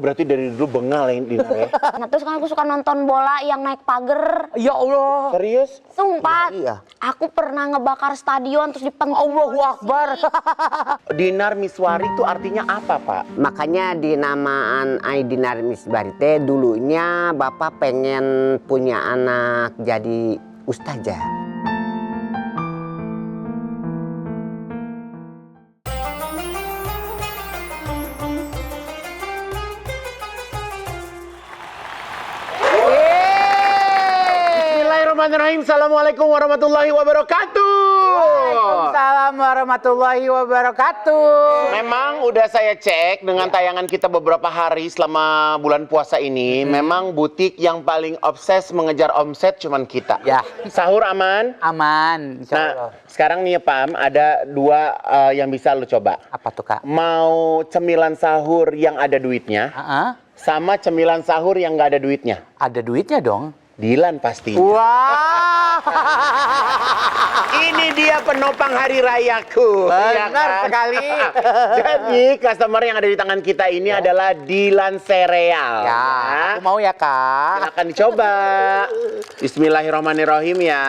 berarti dari dulu bengal ya Dinar ya? Nah terus kan aku suka nonton bola yang naik pagar. Ya Allah. Serius? Sumpah, Iya. aku pernah ngebakar stadion terus dipentung. Allahu Akbar. Dinar Miswari itu artinya apa, Pak? Makanya dinamaan Ai Dinar Miswari teh dulunya Bapak pengen punya anak jadi ustazah. Bismillahirrahmanirrahim. Assalamualaikum warahmatullahi wabarakatuh. Waalaikumsalam warahmatullahi wabarakatuh. Memang udah saya cek dengan tayangan kita beberapa hari selama bulan puasa ini. Memang butik yang paling obses mengejar omset cuman kita. Ya. Sahur aman? Aman, insya Allah. Nah, sekarang nih ya Pam, ada dua yang bisa lo coba. Apa tuh Kak? Mau cemilan sahur yang ada duitnya, sama cemilan sahur yang nggak ada duitnya. Ada duitnya dong. Dilan pasti. Wah. Ini dia penopang hari rayaku. Benar ya kan? sekali. Jadi customer yang ada di tangan kita ini adalah Dilan Sereal. Ya, aku mau ya Kak. Silakan dicoba. Bismillahirrahmanirrahim ya.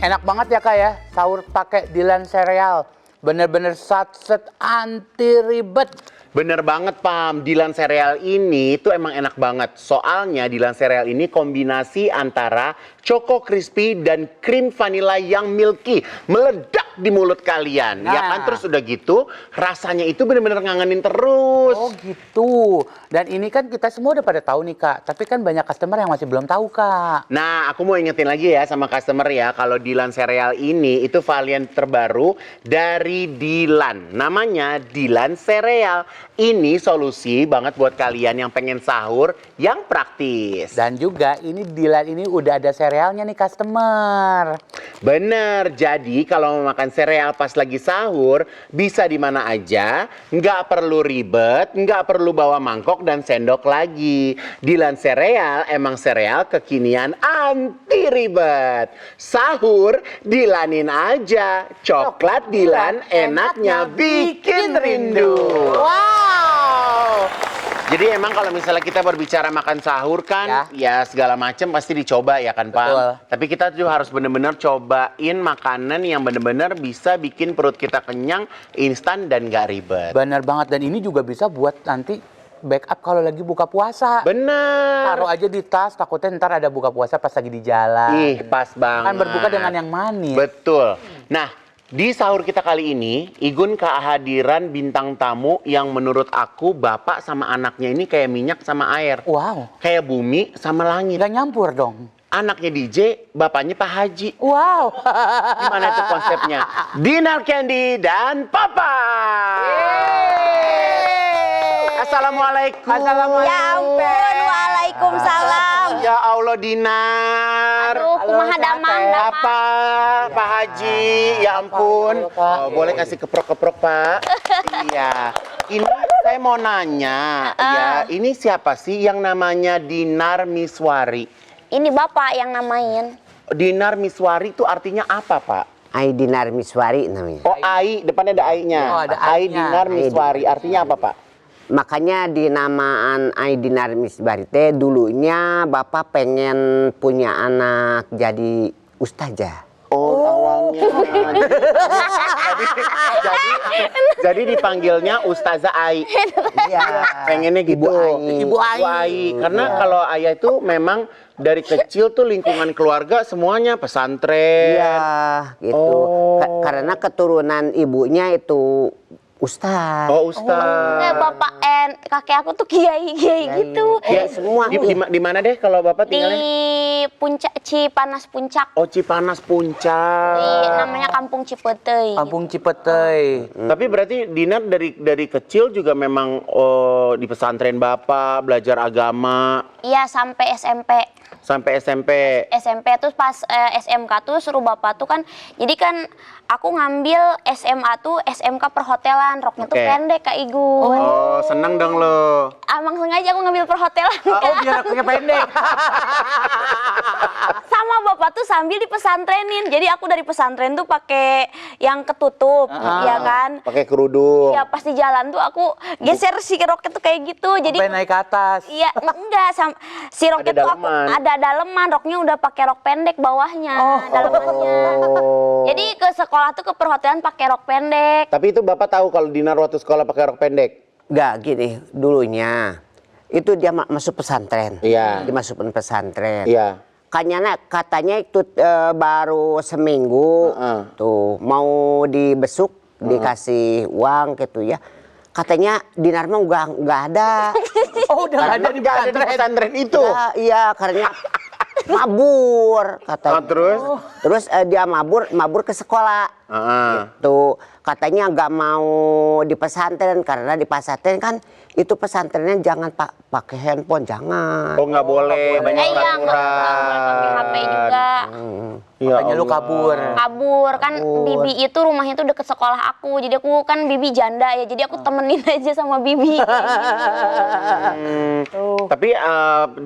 Enak banget ya Kak ya. Sahur pakai Dilan Sereal. Bener-bener satset anti ribet. Bener banget Pam, Dilan Sereal ini tuh emang enak banget. Soalnya Dilan Sereal ini kombinasi antara Choco Crispy dan krim vanilla yang milky. Meledak di mulut kalian. Ya kan, terus udah gitu rasanya itu bener-bener ngangenin terus. Oh gitu. Dan ini kan kita semua udah pada tahu nih Kak. Tapi kan banyak customer yang masih belum tahu Kak. Nah, aku mau ingetin lagi ya sama customer ya, kalau Dilan Sereal ini itu varian terbaru dari Dilan. Namanya Dilan Sereal. Ini solusi banget buat kalian yang pengen sahur yang praktis. Dan juga ini Dilan ini udah ada serealnya nih customer. Bener, jadi kalau mau makan sereal pas lagi sahur, bisa di mana aja, nggak perlu ribet, nggak perlu bawa mangkok dan sendok lagi. Dilan Sereal emang sereal kekinian anti ribet. Sahur dilanin aja, coklat Dilan enaknya bikin rindu. Wow. Jadi emang kalau misalnya kita berbicara makan sahur kan, ya segala macam pasti dicoba ya kan Pak. Betul. Tapi kita juga harus benar-benar cobain makanan yang benar-benar bisa bikin perut kita kenyang, instan dan gak ribet. Bener banget. Dan ini juga bisa buat nanti backup kalau lagi buka puasa. Bener. Taruh aja di tas, takutnya ntar ada buka puasa pas lagi di jalan. Ih, pas banget. Kan berbuka dengan yang manis. Betul. Nah, di sahur kita kali ini, Igun kehadiran bintang tamu yang menurut aku bapak sama anaknya ini kayak minyak sama air. Wow. Kayak bumi sama langit. Nggak nyampur dong. Anaknya DJ, bapaknya Pak Haji. Wow. Gimana tuh konsepnya? Dinar Candy dan Papa. Assalamualaikum. Assalamualaikum. Ya ampun, waalaikumsalam. Ya Allah Dinar. Aduh, kumaha damang. Apa Pak Haji? Ya ampun. Oh, boleh kasih keprok-keprok Pak? Iya. Ini saya mau nanya, ya ini siapa sih yang namanya Dinar Miswari? Ini bapak yang namain. Dinar Miswari itu artinya apa Pak? Ai Dinar Miswari namanya. Oh Ai, depannya ada Ai-nya. Oh, ada Ai I-nya. Dinar Miswari, artinya apa Pak? Makanya dinamaan Ai Dinar Miswari teh dulunya Bapak pengen punya anak jadi ustazah. Oh, awalnya. jadi dipanggilnya Ustazah Ai. Iya. Pengennya gitu. Ibu Ai. Ibu Ai. Karena kalau Ayah itu memang dari kecil tuh lingkungan keluarga semuanya pesantren. Iya, gitu. Oh. Karena keturunan ibunya itu ustaz. Oh, Ustaz. Kayak bapak kakek aku tuh kiai gitu. Ya, semua. Di mana deh kalau Bapak Di tinggalnya? Puncak Cipanas Puncak. Oh, Cipanas Puncak. Namanya Kampung Cipetey. Kampung Cipetey. Tapi berarti Dinar dari kecil juga memang di pesantren Bapak, belajar agama. Iya, sampai SMP. Sampai SMP. SMP terus pas SMK tuh suruh bapak tuh kan, jadi kan aku ngambil SMA tuh SMK perhotelan, roknya tuh Oke. pendek Kak Igun. Oh, seneng dong lo. Emang sengaja aku ngambil perhotelan. Oh, biar akunya pendek. Sama bapak tuh sambil di pesantrenin. Jadi aku dari pesantren tuh pakai yang ketutup, ya kan? Pakai kerudung. Ya pas di jalan tuh aku geser si roknya tuh kayak gitu. Jadi Sampai naik ke atas. iya enggak si roknya Ada tuh aku daleman. ada daleman, roknya udah pakai rok pendek bawahnya, dalemannya. Oh. Jadi ke sekolah tuh ke perhotelan pakai rok pendek. Tapi itu Bapak tahu kalau Dinar waktu sekolah pakai rok pendek? Nggak gini, dulunya itu dia masuk pesantren. Iya. Dia masuk pesantren. Iya. Katanya itu baru seminggu tuh mau dibesuk dikasih uang gitu ya. Katanya Dinar mah nggak ada. Oh, udah nggak ada di Nggak ada di pesantren. pesantren itu. Ya, iya karena mabur katanya. Oh, terus? Terus dia mabur ke sekolah. Heeh. Tuh katanya nggak mau di pesantren karena di pesantren kan itu pesantrennya jangan pakai handphone, jangan. Oh, nggak boleh banyak Iya, nggak peraturan. boleh pakai HP juga. Ya Makanya lu Allah. kabur. Kabur kan Bibi itu rumahnya tuh deket sekolah aku, jadi aku kan Bibi janda ya, jadi aku temenin aja sama Bibi. Tapi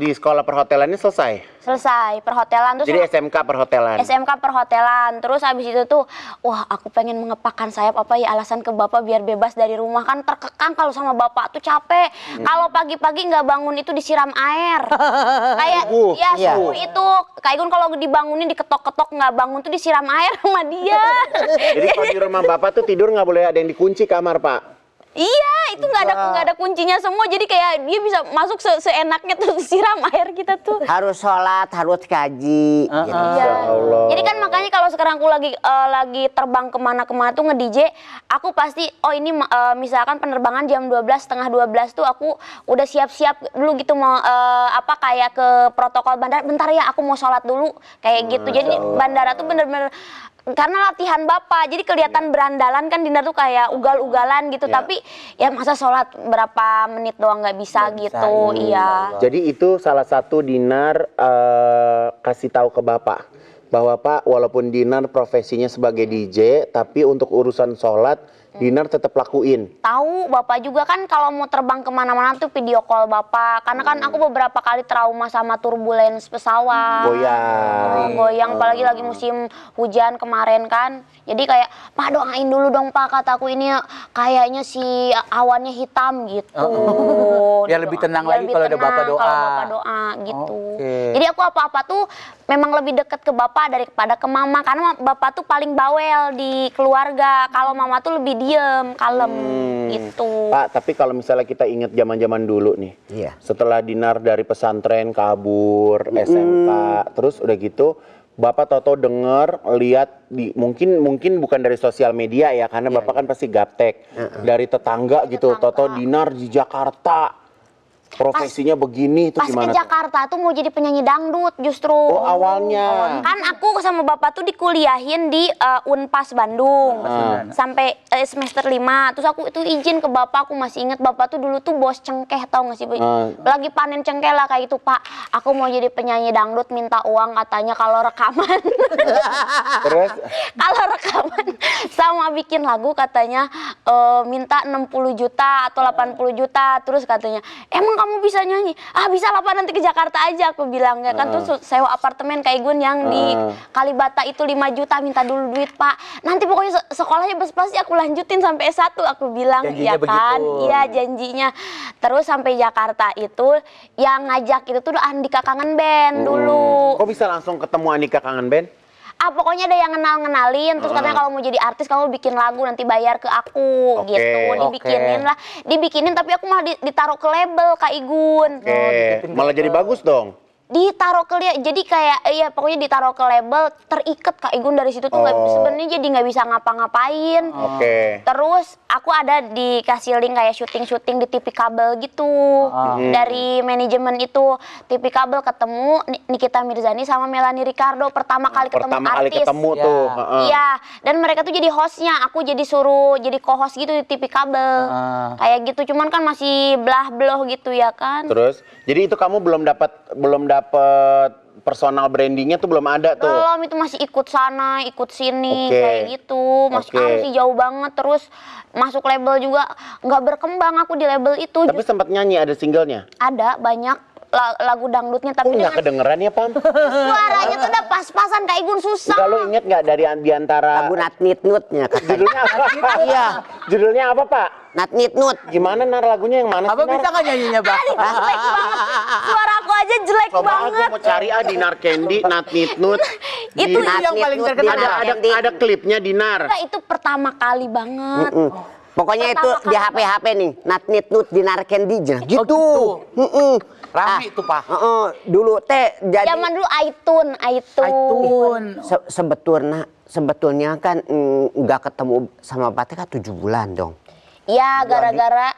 di sekolah perhotelan ini selesai. Selesai perhotelan terus Jadi SMK perhotelan. SMK perhotelan. Terus habis itu tuh, wah aku pengen mengepakkan sayap apa ya alasan ke bapak biar bebas dari rumah, kan terkekang kalau sama bapak tuh capek. Kalau pagi-pagi nggak bangun itu disiram air. Kayak ya Iya. subuh itu, Kak Igun kalau dibangunin diketok-ketok nggak bangun tuh disiram air sama dia. Jadi kalau di rumah Bapak tuh tidur nggak boleh ada yang dikunci kamar, Pak. Iya, itu nggak ada kuncinya semua. Jadi kayak dia bisa masuk seenaknya tuh siram air kita tuh. Harus sholat, harus kaji. gitu. Iya. Allah. Jadi kan makanya kalau sekarang aku lagi terbang kemana-kemana tuh nge-DJ, aku pasti ini misalkan penerbangan jam 12, setengah 12 tuh aku udah siap-siap dulu gitu mau kayak ke protokol bandara. Bentar ya, aku mau sholat dulu kayak gitu. Jadi bandara tuh bener-bener karena latihan bapak, jadi kelihatan berandalan kan Dinar tuh kayak ugal-ugalan gitu. Ya. Tapi ya masa sholat berapa menit doang nggak bisa gitu, iya. Jadi itu salah satu Dinar kasih tahu ke Bapak bahwa Pak, walaupun Dinar profesinya sebagai DJ, tapi untuk urusan sholat Dinar tetap lakuin. Tahu bapak juga kan kalau mau terbang kemana-mana tuh video call bapak, karena kan aku beberapa kali trauma sama turbulens pesawat. Goyang apalagi lagi musim hujan kemarin kan. Jadi kayak, Pak doain dulu dong Pak, kataku ini kayaknya si awannya hitam gitu. Biar lebih tenang lagi kalau ada bapak doa. Kalau bapak doa gitu. Oke. Jadi aku apa-apa tuh memang lebih dekat ke bapak daripada ke mama, karena bapak tuh paling bawel di keluarga. Kalau mama tuh lebih diem, kalem gitu. Pak, tapi kalau misalnya kita ingat zaman-zaman dulu nih, Iya. setelah Dinar dari pesantren kabur, SMK, terus udah gitu, Bapak tahu-tahu dengar, lihat mungkin bukan dari sosial media ya, karena Bapak kan pasti gaptek dari tetangga gitu, tahu-tahu Dinar di Jakarta. Profesinya begini itu Pas gimana ke tuh? Jakarta tuh mau jadi penyanyi dangdut justru. Oh, awalnya. Kan aku sama bapak tuh dikuliahin di Unpas Bandung sampai semester 5. Terus aku itu izin ke bapak, aku masih inget bapak tuh dulu tuh bos cengkeh, tau gak sih? Lagi panen cengkeh lah kayak gitu, Pak. Aku mau jadi penyanyi dangdut, minta uang katanya kalau rekaman. Terus? Kalau rekaman sama bikin lagu katanya minta 60 juta atau 80 juta. Terus katanya, emang kamu bisa nyanyi? Ah bisa lah Pak, nanti ke Jakarta aja aku bilang ya kan. Terus sewa apartemen kayak Gun yang di Kalibata itu 5 juta, minta dulu duit Pak. Nanti pokoknya sekolahnya pasti aku lanjutin sampai S1 aku bilang. Janjinya Iya kan? begitu. Iya janjinya. Terus sampai Jakarta itu yang ngajak itu tuh Andika Kangen Band dulu. Kok bisa langsung ketemu Andika Kangen Band? Pokoknya ada yang kenalin, terus katanya kalau mau jadi artis kamu bikin lagu nanti bayar ke aku Oke, gitu. Dibikinin tapi aku malah ditaruh ke label Kak Igun. Oke, malah jadi bagus dong. Ditaruh ke jadi kayak pokoknya ditaruh ke label, terikat Kak Igun dari situ tuh sebenarnya jadi nggak bisa ngapa-ngapain. Oke. Terus aku ada dikasih link kayak syuting di TV kabel gitu. Dari manajemen itu TV kabel ketemu Nikita Mirzani sama Melanie Ricardo pertama kali ketemu Pertama kali artis. ketemu tuh. heeh. Iya, dan mereka tuh jadi hostnya, aku jadi suruh jadi co-host gitu di TV kabel. Kayak gitu, cuman kan masih belah-beloh gitu ya kan. Terus, jadi itu kamu belum dapat personal brandingnya tuh belum ada tuh. Belum, itu masih ikut sana, ikut sini, Oke. kayak gitu. Masih jauh banget, terus masuk label juga nggak berkembang aku di label itu. Tapi sempat nyanyi, ada singlenya. Ada banyak lagu dangdutnya, Kok tapi nggak dengan kedengeran ya, Pam? suaranya tuh udah pas-pasan Kak Igun, susah. Enggak, lo inget nggak dari diantara Lagu Nat-Nit-Nutnya katanya. judulnya apa? Iya. Judulnya apa, Pak? Nat-Nit-Nut. Gimana Nar lagunya yang mana sih, Abang Nar? bisa nggak nyanyinya, Bang? Jelek banget. Suara aku aja jelek Coba aku banget. mau cari Dinar Candy, Nat Nitnut. Itu Itu yang paling terkenal. Ada klipnya Dinar. Enggak, itu pertama kali banget. Pokoknya itu Pertama di kali HP nih, Nat-Nit-Nut Dinar Candy gitu. gitu. Rame tuh, Pak. Dulu teh jadi Zaman dulu iTunes. sebetulnya kan nggak ketemu sama Batek kan 7 bulan dong. Ya, gara-gara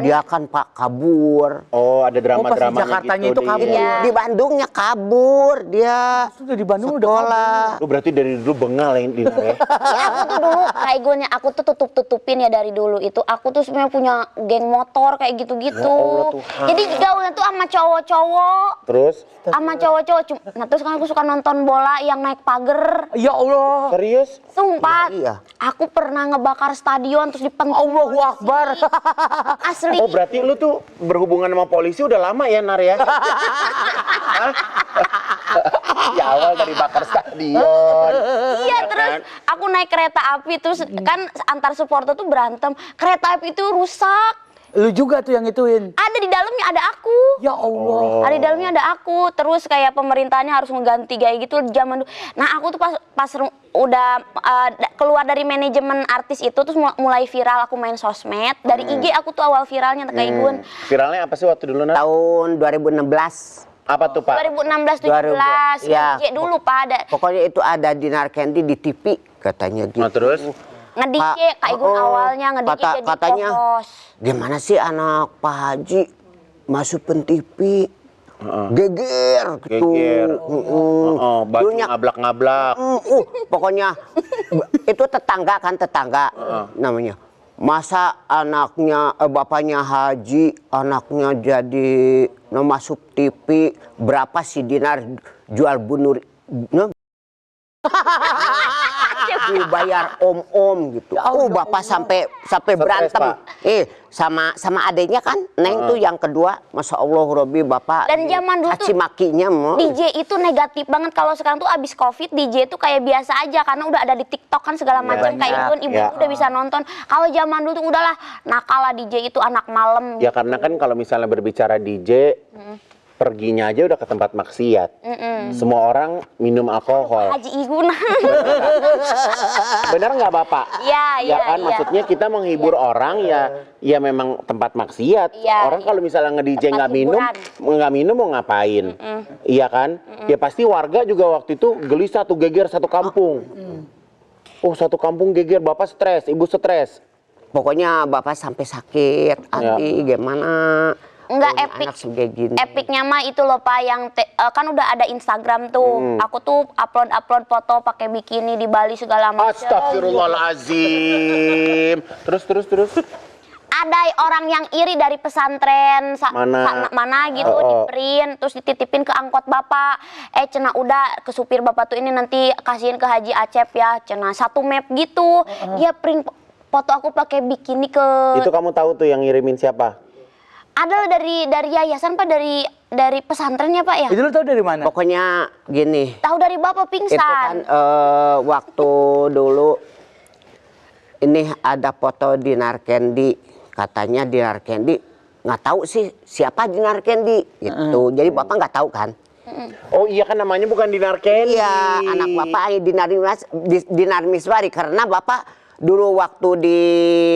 Dia kan Pak kabur. Oh, ada drama-dramanya pas di Jakartanya gitu itu kabur. Iya. Di Bandungnya kabur dia. Sudah di Bandung udah Sekolah. Lu berarti dari dulu bengal ya Dinar ya? Ya, aku tuh dulu kayak Igunnya, aku tuh tutup-tutupin ya dari dulu itu. Aku tuh sebenarnya punya geng motor kayak gitu-gitu. Ya Allah, Tuhan. Jadi gaulnya tuh sama cowok-cowok. Terus? Sama cowok-cowok. Nah, terus kan aku suka nonton bola yang naik pagar. Ya Allah. Serius? Sumpah, Iya. aku pernah ngebakar stadion terus dipenting. Allahu Akbar. Asli. Oh, berarti lu tuh berhubungan sama polisi udah lama ya, Nar ya? Hah? Ya awal dari bakar stadion. Iya, terus aku naik kereta api terus kan antar supporter tuh berantem. Kereta api itu rusak. Lu juga tuh yang ituin. Ada di dalamnya ada aku. Ya Allah. Ada di dalamnya ada aku. Terus kayak pemerintahnya harus mengganti kayak gitu zaman dulu. Nah, aku tuh pas udah keluar dari manajemen artis itu terus mulai viral, aku main sosmed. Dari IG aku tuh awal viralnya kayak Igun. Viralnya apa sih waktu dulu, Nar? Tahun 2016. Apa tuh, Pak? 2016 17 Ya. DJ dulu Pak ada Pokoknya itu ada Dinar Candy di TV katanya gitu. Nah, terus? nge-DJ Kak Igun awalnya nge-DJ jadi katanya co-host. gimana sih anak Pak Haji masukin TV geger gitu. Geger. Baju Dulunya- ngablak-ngablak. Pokoknya itu tetangga kan tetangga namanya. Masa anaknya bapaknya Haji, anaknya jadi masuk TV, berapa si Dinar jual bunur dibayar om-om gitu. Bapak sampai Stres, berantem. Pak. Sama adenya kan, Neng tuh yang kedua, Masya Allah Robi bapak. Dan zaman dulu tuh caci makinya mau. DJ itu negatif banget. Kalau sekarang tuh abis COVID DJ itu kayak biasa aja karena udah ada di TikTok kan segala macam kayak Igun, ibu Ya. udah bisa nonton. Kalau zaman dulu tuh udahlah nakal lah DJ itu anak malam. Ya karena kan kalau misalnya berbicara DJ, perginya aja udah ke tempat maksiat. Semua orang minum alkohol. Haji Igun. Benar nggak Bapak? Iya, Ya iya, kan, iya. maksudnya kita menghibur orang ya memang tempat maksiat. Iya, Orang kalau misalnya nge-DJ Tempat nggak minum mau ngapain? Iya kan? Ya pasti warga juga waktu itu gelisah tuh geger satu kampung. Oh, satu kampung geger, Bapak stres, Ibu stres. Pokoknya bapak sampai sakit hati gimana. Enggak Punya epic. anak segede gini. Epicnya mah itu loh Pak yang kan udah ada Instagram tuh. Aku tuh upload foto pakai bikini di Bali segala macam. Astagfirullahalazim. Terus. Ada orang yang iri dari pesantren mana gitu di print terus dititipin ke angkot bapak. Cenah udah ke supir bapak tuh ini nanti kasihin ke Haji Acep ya. Cenah satu map gitu. Dia print foto aku pakai bikini ke. Itu kamu tahu tuh yang ngirimin siapa? Ada dari yayasan Pak, dari pesantrennya Pak ya. Itu lu tahu dari mana? Pokoknya gini. Tahu dari bapak Itu kan pingsan. waktu dulu ini ada foto Dinar Candy, katanya Dinar Candy nggak tahu sih siapa Dinar Candy gitu. Jadi bapak nggak tahu kan? Oh iya kan namanya bukan Dinar Candy. Iya, anak bapak Dinar Miswari karena bapak dulu waktu di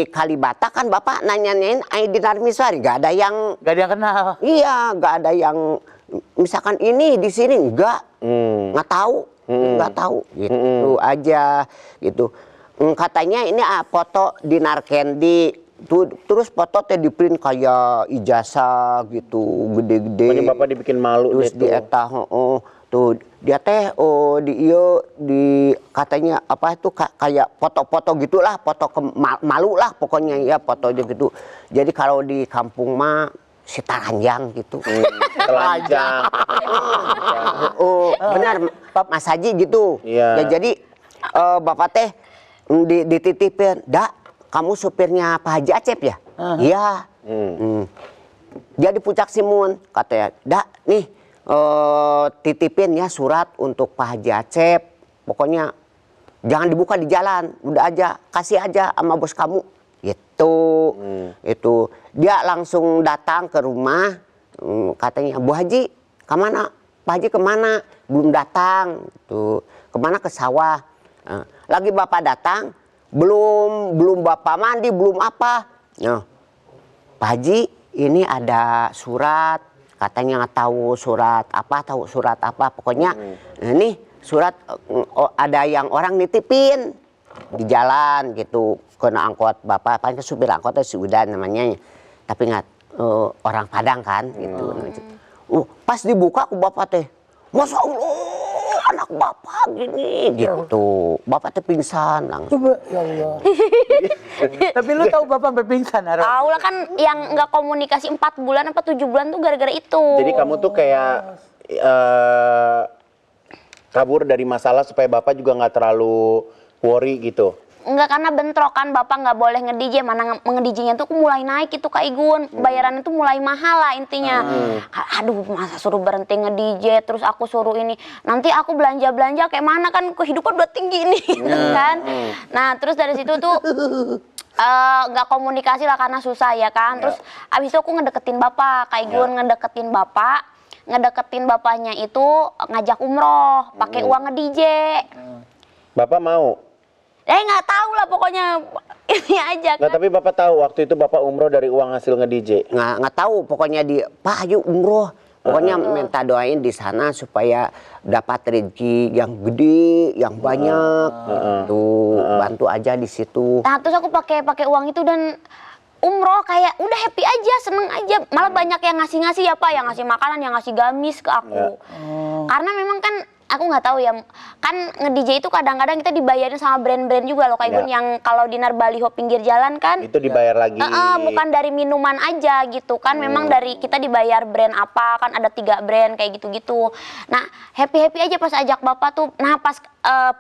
Kalibata kan bapak nanyain Dinar Miswari, nggak ada yang Gak ada yang kenal. iya, nggak ada yang misalkan ini di sini nggak tahu, nggak tahu gitu aja gitu. Katanya ini foto Dinar Candy tuh, terus foto teh di print kayak ijazah gitu gede-gede. Pokoknya Bapak dibikin malu Terus deh di tuh. eta tuh dia teh di katanya apa itu kayak foto-foto gitulah, foto malu lah pokoknya ya fotonya gitu. Jadi kalau di kampung mah si taranjang gitu. Telanjang. Oh, benar Mas Haji gitu. Iya. Ya jadi bapak teh dititipin, "Dak, kamu supirnya Pak Haji Acep ya?" "Iya." Dia di Puncak Simun, katanya, "Dak, nih titipin ya surat untuk Pak Haji Acep. Pokoknya jangan dibuka di jalan, udah aja, kasih aja sama bos kamu." Gitu. Itu dia langsung datang ke rumah, katanya, "Bu Haji, kemana? Pak Haji kemana?" "Belum datang." Tuh, "Kemana?" "Ke sawah." Lagi bapak datang, belum bapak mandi, belum apa. Nah, "Pak Haji, ini ada surat." Katanya nggak tahu surat apa. Pokoknya ini surat ada yang orang nitipin di jalan gitu. Kena angkot bapak, paling supir angkotnya si Udan namanya. Tapi nggak orang Padang kan gitu. Pas dibuka ke bapak teh, "Masya Allah, anak bapak gini," gitu. Bapak teh pingsan langsung. Coba, ya Allah. Tapi lu tahu bapak sampai pingsan, Ara? Tahu lah kan yang nggak komunikasi 4 bulan apa 7 bulan tuh gara-gara itu. Jadi kamu tuh kayak kabur dari masalah supaya bapak juga nggak terlalu worry gitu. Enggak, karena bentrok kan, bapak nggak boleh nge-DJ, mana nge-DJ-nya tuh mulai naik gitu Kak Igun, bayarannya tuh mulai mahal lah intinya. Aduh, masa suruh berhenti nge-DJ, terus aku suruh ini, nanti aku belanja-belanja kayak mana, kan kehidupan udah tinggi nih kan. Nah terus dari situ tuh nggak komunikasi lah karena susah ya kan. Terus abis itu aku ngedeketin bapak, Kak Igun ngedeketin bapaknya itu ngajak umroh, pakai uang nge-DJ. Bapak mau? Nggak tahu lah pokoknya ini aja kan. Nggak, tapi bapak tahu waktu itu bapak umroh dari uang hasil nge-DJ? Nggak tahu, pokoknya "Pak, ayo umroh." Pokoknya minta doain di sana supaya dapat rezeki yang gede, yang banyak. Tuh, bantu aja di situ. Nah terus aku pakai uang itu dan umroh kayak udah happy aja, seneng aja. Malah banyak yang ngasih ya Pak, yang ngasih makanan, yang ngasih gamis ke aku. Karena memang kan aku nggak tahu ya, kan nge-DJ itu kadang-kadang kita dibayarin sama brand-brand juga loh, kayak Gun, yang kalau dinar baliho pinggir jalan kan Itu dibayar lagi. bukan dari minuman aja gitu kan, memang dari kita dibayar brand apa, kan ada 3 brand kayak gitu-gitu. Nah happy aja pas ajak bapak tuh. Nah pas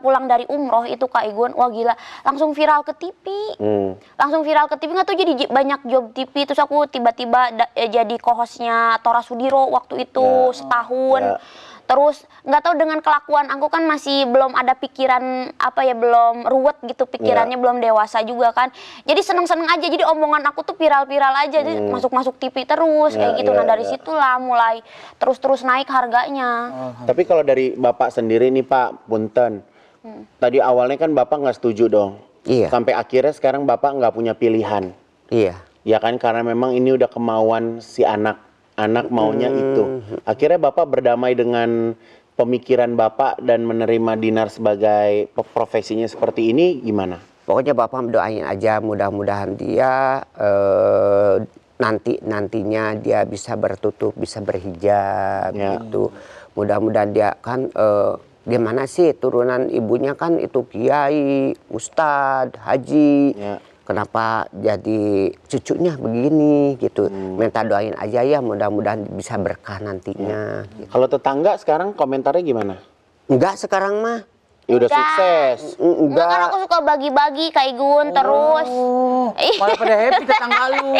pulang dari umroh itu Kak Igun, wah gila, langsung viral ke TV. Langsung viral ke TV, nggak tuh jadi banyak job TV. Terus aku tiba-tiba jadi co-hostnya Tora Sudiro waktu itu setahun. Terus nggak tahu dengan kelakuan aku kan masih belum ada pikiran apa ya, belum ruwet gitu pikirannya, belum dewasa juga kan. Jadi seneng-seneng aja, jadi omongan aku tuh viral-viral aja, jadi masuk-masuk TV terus kayak gitu. Nah dari situlah mulai terus naik harganya. Tapi kalau dari bapak sendiri nih Pak, punten. Tadi awalnya kan bapak nggak setuju dong. Iya. Sampai akhirnya sekarang bapak nggak punya pilihan. Iya. Ya kan, karena memang ini udah kemauan si anak maunya itu. Akhirnya bapak berdamai dengan pemikiran bapak dan menerima Dinar sebagai profesinya seperti ini gimana? Pokoknya bapak doain aja, mudah-mudahan dia nantinya dia bisa bertutup, bisa berhijab gitu. Mudah-mudahan dia kan gimana sih, turunan ibunya kan itu kiai, ustadz, haji. Kenapa jadi cucunya begini gitu. Minta doain aja ya, mudah-mudahan bisa berkah nantinya. Gitu. Kalau tetangga sekarang komentarnya gimana? Enggak sekarang mah. Ya udah sukses. Enggak, kan aku suka bagi-bagi Kak Igun terus. Malah pada happy tetangga lu.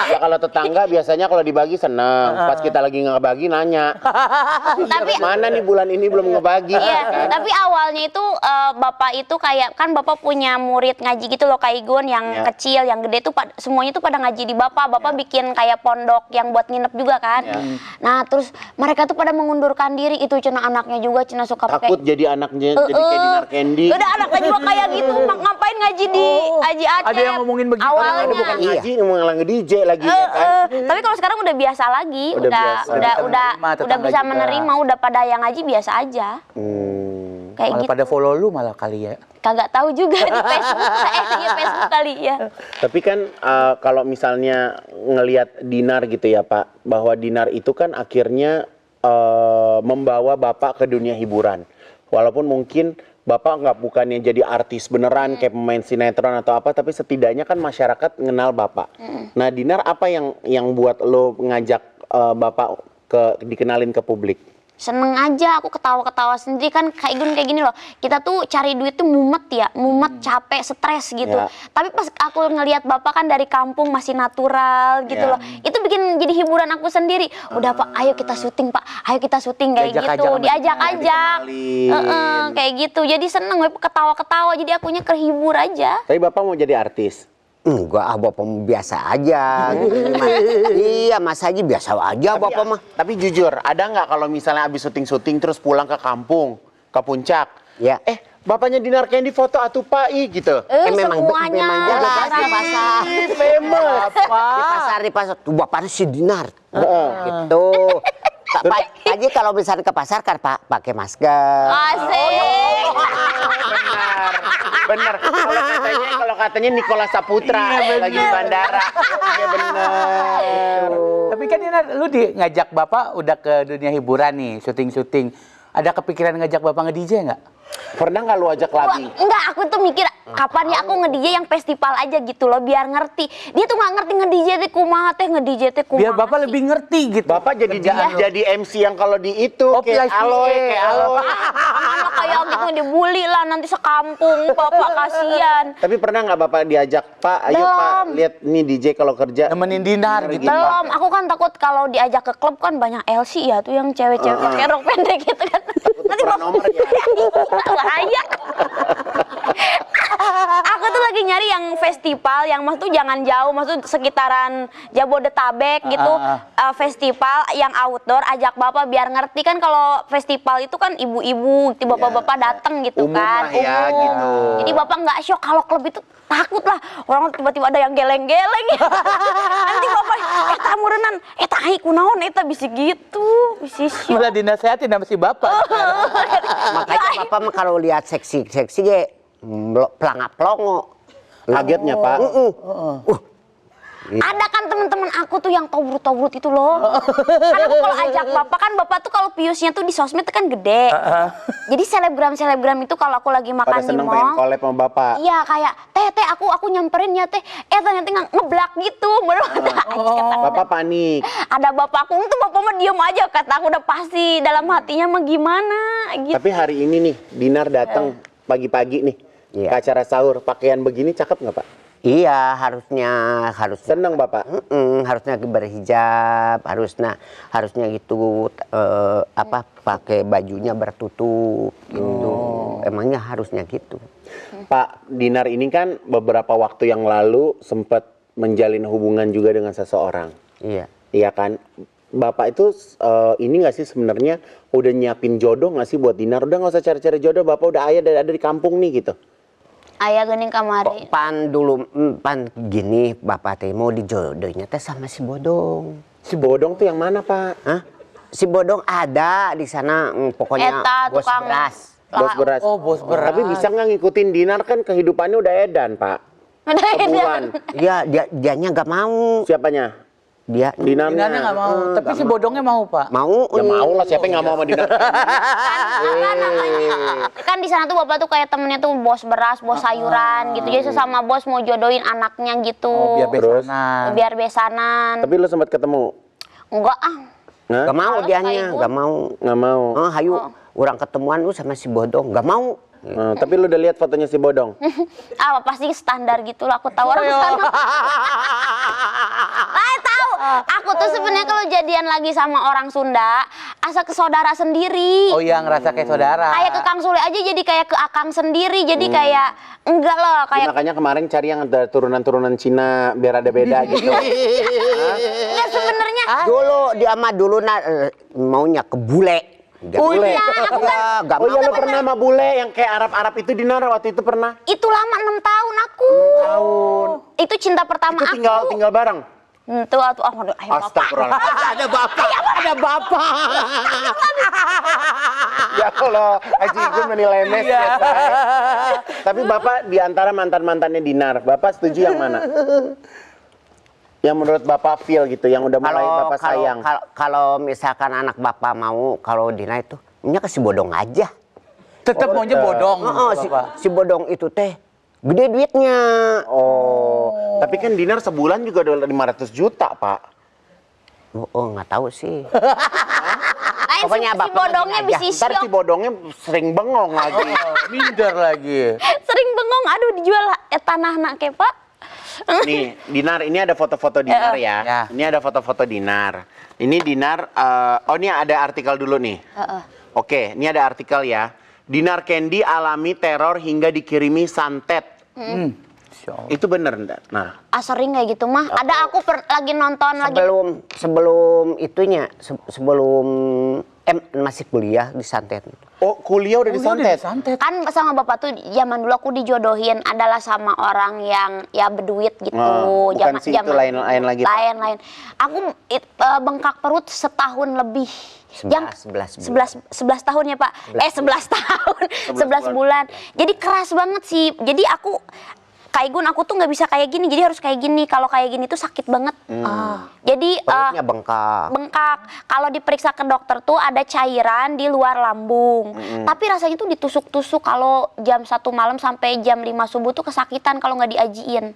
Ya kalau tetangga biasanya kalau dibagi seneng. Pas kita lagi ngebagi nanya. Tapi Mana nih bulan ini belum ngebagi? iya, tapi awalnya itu bapak itu kayak kan bapak punya murid ngaji gitu loh Kak Igun, yang kecil, yang gede tuh semuanya tuh pada ngaji di bapak. Bapak bikin kayak pondok yang buat nginep juga kan. Nah terus mereka tuh pada mengundurkan diri, itu cina anaknya juga cina suka pakai. Takut jadi anaknya jadi kayak Dinar Candy. Udah anaknya juga kayak gitu, ngapain ngaji di Haji Acep? Ada yang ngomongin begitu. Awalnya. Ada bukan ngaji, ngomong lagi DJ lagi ya kan. Tapi kalau sekarang udah biasa lagi, Udah biasa. udah Tetangga bisa juga. menerima, udah pada yang ngaji biasa aja. Kayak Malah gitu. pada follow lu malah kali ya. Kagak tahu juga di Facebook, di Facebook kali ya. Tapi kan kalau misalnya ngelihat Dinar gitu ya Pak, bahwa Dinar itu kan akhirnya membawa Bapak ke dunia hiburan. Walaupun mungkin Bapak nggak bukannya jadi artis beneran kayak pemain sinetron atau apa, tapi setidaknya kan masyarakat mengenal Bapak. Nah, Dinar, apa yang buat lo ngajak Bapak dikenalin ke publik? Seneng aja, aku ketawa-ketawa sendiri kan kayak gini loh. Kita tuh cari duit tuh mumet ya, mumet, capek, stres gitu. Ya. Tapi pas aku ngelihat Bapak kan dari kampung masih natural gitu Ya. loh. Itu bikin jadi hiburan aku sendiri. Udah Pak, ayo kita syuting Pak, ayo kita syuting kayak Diajak-ajak gitu. sama Diajak-ajak. dikenalin. Kayak gitu. Jadi seneng, ketawa-ketawa. Jadi akunya kehibur aja. Tapi Bapak mau jadi artis? Enggak, Bapak mah biasa aja. Iya, Mas Haji biasa aja Bapak mah. Tapi jujur, ada nggak kalau misalnya abis syuting-syuting terus pulang ke kampung, ke puncak? Ya. Bapaknya Dinar Candy foto atuh Pak gitu. Semuanya. memang jelas di pasar. Famous. Di pasar tuh bapaknya si Dinar. Heeh. Gitu. Pak Haji kalau misalnya ke pasar kan Pak pakai masker. Asik. Bener. Kalau katanya Nikola Saputra lagi di bandara. Iya bener. Tapi kan Dinar, lu ngajak Bapak udah ke dunia hiburan nih, syuting-syuting. Ada kepikiran ngajak Bapak nge-DJ nggak? Pernah nggak lu ajak Wah, lagi? enggak, aku tuh mikir kapan ya aku nge-DJ yang festival aja gitu loh, biar ngerti. Dia tuh nggak ngerti nge-DJ teh kumaha teh, nge-DJ teh kumaha. Biar Bapak sih. lebih ngerti gitu. Bapak jadi MC yang kalau di itu Oh, kayak PIC. Aloy, kayak Aloy. Malah kayak gitu dibully lah nanti sekampung, Bapak kasihan. Tapi pernah nggak Bapak diajak, Pak, ayo Pak, Belum. lihat nih DJ kalau kerja. Nemenin Dinar gitu. Belum, aku kan takut kalau diajak ke klub kan banyak LC ya tuh yang cewek-cewek pakai rok pendek gitu kan. Nanti tukeran nomor ya. bahaya. Aku tuh lagi nyari yang festival yang maksud tuh jangan jauh, maksud sekitaran Jabodetabek gitu. Festival yang outdoor, ajak Bapak biar ngerti kan kalau festival itu kan ibu-ibu, gitu, bapak-bapak dateng gitu Umum kan. lah ya, gitu. Jadi Bapak nggak shock kalau klub itu takut lah. Orang tiba-tiba ada yang geleng-geleng ya. Nanti Bapak, eta murenan, eta ai kunaon eta bisa gitu, bisa shock. Malah dinasehatin sama si Bapak. Makanya Bapak mah kalau lihat seksi-seksi ge pelangap-pelongo. Kagetnya Pak. Ada kan teman-teman aku tuh yang tobrut-tobrut itu loh. Karena aku kalau ajak Bapak kan Bapak tuh kalau viewsnya tuh di sosmed tuh kan gede. Jadi selebgram itu kalau aku lagi makan Pada di seneng pengen mall. collab sama Bapak. Iya kayak teh aku nyamperin ya teh. Ternyata ngeblak gitu. Bapak panik. Ada bapakku tuh bapak mah diem aja kata aku udah pasti dalam hatinya mah gimana gitu. Tapi hari ini nih, Dinar datang pagi-pagi nih Iya. ke acara sahur. Pakaian begini cakep nggak Pak? Iya, harusnya Seneng Bapak? harusnya berhijab, harusnya gitu pakai bajunya bertutup gitu. Emangnya harusnya gitu. Pak Dinar ini kan beberapa waktu yang lalu sempat menjalin hubungan juga dengan seseorang. Iya. Iya kan? Bapak itu ini nggak sih sebenarnya udah nyiapin jodoh nggak sih buat Dinar? Udah nggak usah cari-cari jodoh, Bapak udah ada di kampung nih gitu. Ayah gening kamari. Pan gini Bapak teh mau dijodohnya teh sama si Bodong. Si Bodong tuh yang mana Pak? Hah? Si Bodong ada di sana, pokoknya Eta bos tukang beras. Bos beras. Oh, bos beras. Tapi bisa nggak ngikutin Dinar kan kehidupannya udah edan Pak. Sebulan. Iya, dianya nggak mau. Siapanya? Dia Dinarnya. Dinarnya nggak mau. Tapi si Bodongnya mau Pak. mau. Ya mau lah, siapa yang nggak mau sama Dinar? Kan di sana tuh bapak tuh kayak temennya tuh bos beras, bos sayuran gitu. Jadi sesama bos mau jodohin anaknya gitu. Oh, biar Terus? besanan. Biar besanan. Tapi lu sempat ketemu? Enggak ah. Hah? Gak mau Males dianya, kayak gak mau. Nggak mau. Hayu, orang ketemuan lu sama si Bodong, gak mau. Tapi lu udah lihat fotonya si Bodong? Pasti standar gitu lah. Aku tahu orang sana. Tahu. Aku tuh sebenarnya kalau jadian lagi sama orang Sunda, asa ke saudara sendiri. Oh iya, ngerasa kayak saudara. Kayak ke Kang Sule aja jadi kayak ke Akang sendiri. Jadi kayak enggak loh Ya, kayak makanya kemarin cari yang ada turunan-turunan Cina biar ada beda gitu. enggak sebenarnya. Dulu maunya ke bule. Bule. Iya, Gak Oh mau. iya, lu pernah sama bule yang kayak Arab-Arab itu Dinar waktu itu pernah? Itu lama 6 tahun aku. Itu cinta pertama Itu aku. tinggal bareng. Tuh, aduh, ayo Bapak. Astagfirullah. Ada bapak. Ya kalau Haji Igun menilai mes ya, say. Tapi Bapak di antara mantan-mantannya Dinar, Bapak setuju yang mana? Yang menurut Bapak feel gitu, yang udah mulai Bapak sayang. Kalau misalkan anak bapak mau, kalau Dina itu, nya ke si Bodong aja. Tetap maunya bodong. Si bodong itu teh gede duitnya. Oh, tapi kan Dinar sebulan juga udah 500 juta, Pak. Nggak tahu sih. Lain Pokoknya si Bapak bodongnya ngajin aja. bisa Ntar si bodongnya sering bengong lagi. Minder lagi. sering bengong, aduh dijual tanah nak ke Pak. Nih, Dinar, ini ada foto-foto Dinar ya. Ya. Ini ada foto-foto Dinar. Ini Dinar, oh ini ada artikel dulu nih. Oke, ini ada artikel ya. Dinar Candy alami teror hingga dikirimi santet. Itu bener enggak? Nah, Sering kayak gitu mah. Ada aku lagi nonton lagi. Sebelum itunya, sebelum masih kuliah di santet. oh kuliah udah disantet. Kan sama bapak tuh zaman dulu aku dijodohin adalah sama orang yang ya berduit gitu. Oh, bukan sih, itu lain-lain lagi, Pak. Lain-lain. Aku bengkak perut setahun lebih. 11 11 tahun ya Pak. 11 tahun. 11 bulan. Jadi keras banget sih. Jadi aku Kak Igun, aku tuh nggak bisa kayak gini, jadi harus kayak gini. Kalau kayak gini tuh sakit banget. Jadi perutnya bengkak. bengkak. Kalau diperiksa ke dokter tuh ada cairan di luar lambung. Tapi rasanya tuh ditusuk-tusuk kalau jam 1 malam sampai jam 5 subuh tuh kesakitan kalau nggak diajiin.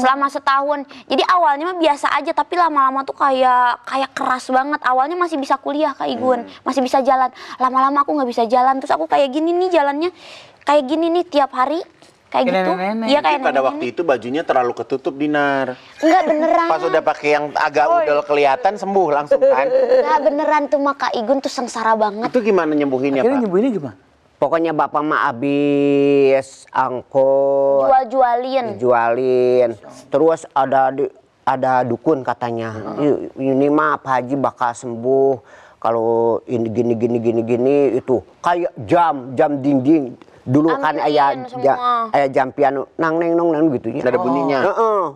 Selama setahun. Jadi awalnya mah biasa aja, tapi lama-lama tuh kayak keras banget. Awalnya masih bisa kuliah Kak Igun, masih bisa jalan. Lama-lama aku nggak bisa jalan, terus aku kayak gini nih jalannya. Kayak gini nih tiap hari. Kayak gitu. Iya kayak Pada waktu itu bajunya terlalu ketutup, Dinar. Enggak beneran. Pas udah pakai yang agak udel kelihatan sembuh langsung kan. Enggak beneran tuh mah Kak Igun tuh sengsara banget. Itu gimana nyembuhinnya, Akhirnya Pak? nyembuhinnya gimana? Pokoknya bapak mah habis angkot, Jualin. Terus ada dukun katanya. Ini mah Pak Haji bakal sembuh kalau ini gini itu kayak jam dinding. Dulu kan Ambilin semua. ayah jam piano nang gitu ya. Ada bunyinya.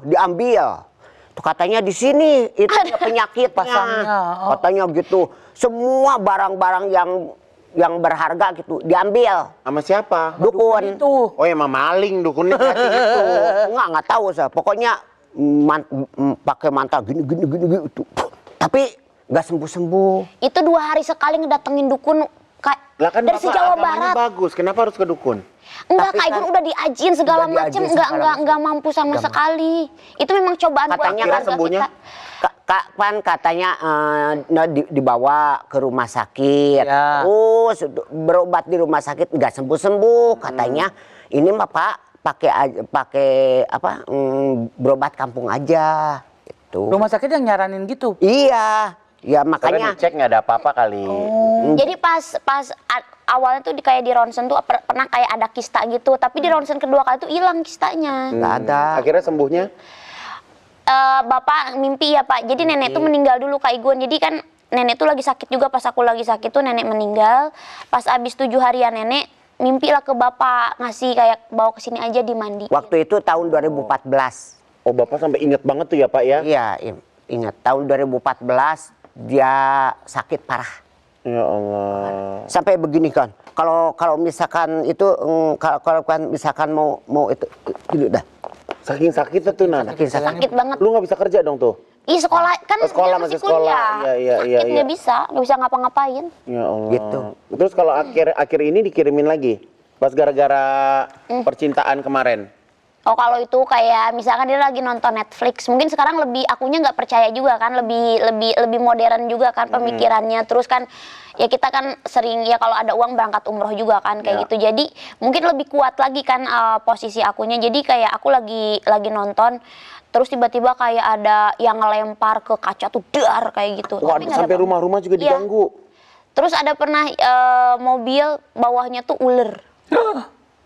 Diambil. Tuh katanya di sini itu penyakitnya. Pasangnya, Katanya gitu. Semua barang-barang yang berharga gitu diambil. Sama siapa? Dukun. Itu. Oh, emang maling dukunnya berarti gitu. Nggak tahu saya. Pokoknya pakai mantra gini itu. Tapi nggak sembuh. Itu 2 hari sekali ngedatengin dukun Lah kan dari Bapak Jawa agamanya Barat. bagus, kenapa harus ke dukun? Enggak, Tapi Kak Igun kan udah diajiin segala udah macem, diajiin enggak segala mampu sama sekali. Itu memang cobaan buat Katanya keluarga sembuhnya? kita. Katanya dibawa ke rumah sakit. Ya. Terus berobat di rumah sakit nggak sembuh katanya. Ini mah Pak pakai apa? Berobat kampung aja. Gitu. Rumah sakit yang nyaranin gitu. Iya. Ya Karena makanya dicek nggak ada apa-apa kali. Jadi pas awalnya tuh kayak di ronsen tuh pernah kayak ada kista gitu, tapi di ronsen kedua kali tuh hilang kistanya. nggak ada. Akhirnya sembuhnya? Bapak mimpi ya Pak. Jadi nenek tuh meninggal dulu Kak Igun. Jadi kan nenek tuh lagi sakit juga, pas aku lagi sakit tuh nenek meninggal. Pas abis 7 harian nenek mimpi lah ke Bapak, ngasih kayak bawa ke sini aja dimandi. Waktu itu tahun 2014. Oh, Bapak sampai ingat banget tuh ya, Pak ya? Iya, ingat tahun 2014 dia sakit parah. Ya Allah. Sampai begini kan. Kalau misalkan itu kalau kan misalkan mau itu dah. Saking sakitnya tuh, Nan. Sakit banget. Lu nggak bisa kerja dong tuh? Ih sekolah kan Oh, sekolah, dia masih sekolah. Iya, Sakit nggak bisa ngapa-ngapain. Ya Allah. Gitu. Terus kalau akhir ini dikirimin lagi? Pas gara-gara percintaan kemarin? Oh kalau itu kayak misalkan dia lagi nonton Netflix, mungkin sekarang akunya nggak percaya juga kan, lebih modern juga kan pemikirannya. Terus kan ya kita kan sering ya kalau ada uang berangkat umroh juga kan kayak gitu. Jadi mungkin lebih kuat lagi kan posisi akunya. Jadi kayak aku lagi nonton, terus tiba-tiba kayak ada yang ngelempar ke kaca tuh dar kayak gitu. Wah, Tapi nggak ada sampai apa-apa. rumah-rumah juga Iya. diganggu. Terus ada pernah mobil bawahnya tuh ular.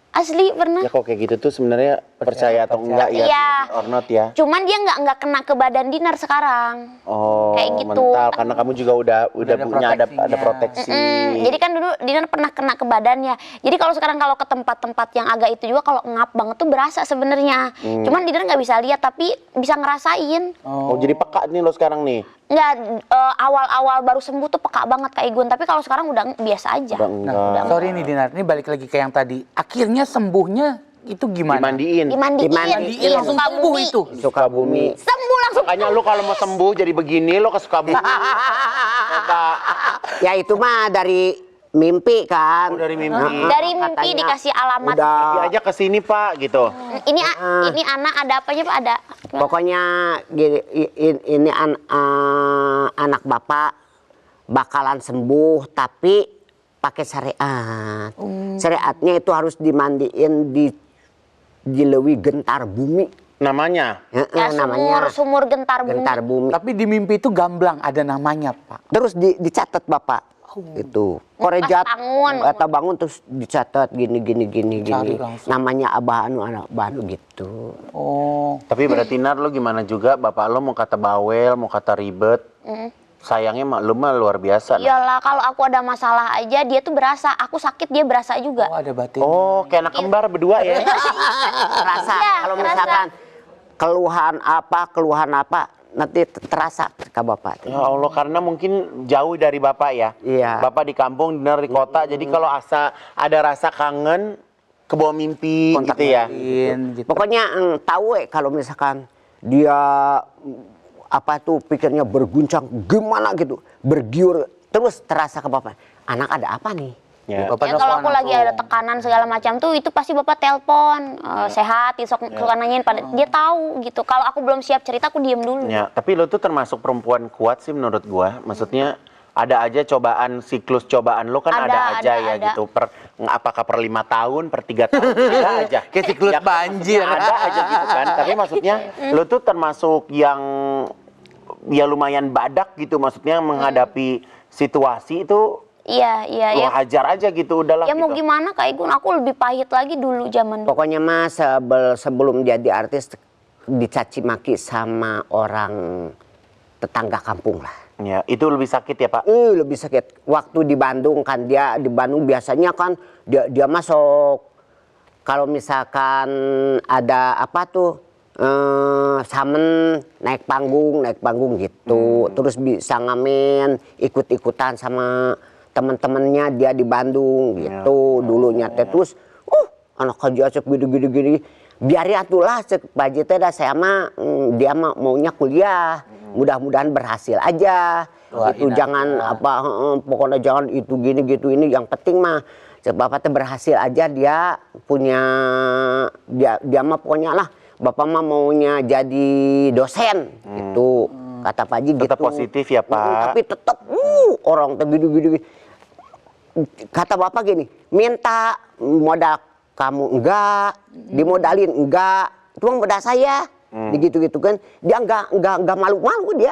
Asli pernah. Ya kok kayak gitu tuh sebenarnya percaya atau enggak ya? Iya. Or not ya? Cuman dia nggak kena ke badan Dinar sekarang. Oh, Kayak gitu. mental karena kamu juga udah ada punya ada proteksinya. proteksi. Jadi kan dulu Dinar pernah kena ke badannya. Jadi kalau sekarang kalau ke tempat-tempat yang agak itu juga kalau ngap banget tuh berasa sebenarnya. Cuman Dinar nggak bisa lihat tapi bisa ngerasain. Oh, jadi peka nih lo sekarang nih. Nggak awal-awal baru sembuh tuh peka banget Kak Igun. Tapi kalau sekarang udah biasa aja. Udah enggak. Nah, sorry nih Dinar, ini balik lagi ke yang tadi. Akhirnya sembuhnya itu gimana? Dimandiin. Dimandiin. Iya, langsung sembuh Sukabumi. itu. Sukabumi. Sembuh langsung. Makanya lu kalau mau sembuh jadi begini lo ke Sukabumi. Coba. Ya itu mah dari mimpi kan. Oh, dari mimpi. Dari mimpi Katanya dikasih alamat. udah Pergi aja ke sini Pak gitu. Ini anak ada apanya Pak? Ada. pokoknya gini, ini anak bapak bakalan sembuh tapi pakai syariat. Syariatnya itu harus dimandiin di Lewi Gentar Bumi. Namanya. Ya, sumur gentar bumi. Gentar Bumi. Tapi di mimpi itu gamblang ada namanya, Pak. Terus dicatat bapak. Itu korejat atau bangun terus dicatat gini. Cari langsung. Namanya Abah Anu anak Abah Anu gitu. Oh. Tapi berarti Nar lo gimana juga bapak lo mau kata bawel, mau kata ribet. Sayangnya mak lo mah luar biasa. Nar. Iyalah, kalau aku ada masalah aja dia tuh berasa, aku sakit dia berasa juga. Oh, ada batin. Oh, kayak anak kembar berdua ya. Terasa Iya, kalau terasa. misalkan keluhan apa nanti terasa ke bapak. Ya Allah, karena mungkin jauh dari bapak ya. Iya. Bapak di kampung, Dinar di kota. Jadi kalau ada rasa kangen, kebawa mimpi Kontak gitu ya. Gitu. Pokoknya tahu kalau misalkan dia pikirnya berguncang gimana gitu, bergiur terus terasa ke bapak. Anak ada apa nih? Ya. Bapak Ya kalau aku telepon lagi ada tekanan segala macam tuh itu pasti bapak telepon sehat, sok nanyain pada dia tahu gitu. Kalau aku belum siap cerita aku diem dulu. Ya, tapi lo tuh termasuk perempuan kuat sih menurut gua. Maksudnya ada aja cobaan, siklus cobaan lo kan ada aja ya ada. gitu. Apakah per 5 tahun, per 3 tahun, ada aja. Kayak siklus Ya, banjir. Ada aja gitu kan. Tapi maksudnya lo tuh termasuk yang ya lumayan badak gitu. Maksudnya menghadapi situasi itu Iya, lo ya. hajar aja gitu udahlah Ya mau gitu. gimana Kak Igun, aku lebih pahit lagi dulu zaman dulu. Pokoknya mas sebelum jadi artis dicaci maki sama orang tetangga kampung lah. Ya, itu lebih sakit ya Pak. Lebih sakit. Waktu di Bandung kan dia di Bandung biasanya kan dia masuk kalau misalkan ada samen naik panggung gitu. Terus bisa ngamen ikut-ikutan sama teman-temannya dia di Bandung gitu dulunya teh. Terus anak aja cek gini biarin atulah cek Baji teh dah saya mah dia mah maunya kuliah. Mudah-mudahan berhasil aja. Itu jangan pokoknya jangan itu gini gitu ini yang penting mah cek bapak teh berhasil aja dia punya dia mah pokoknya lah bapak mah maunya jadi dosen gitu kata Pak Haji gitu. Tetap positif ya Pak. Tapi tetap orang teh gini kata bapak gini minta modal kamu enggak dimodalin enggak itu mah modal saya gitu kan dia enggak malu-malu dia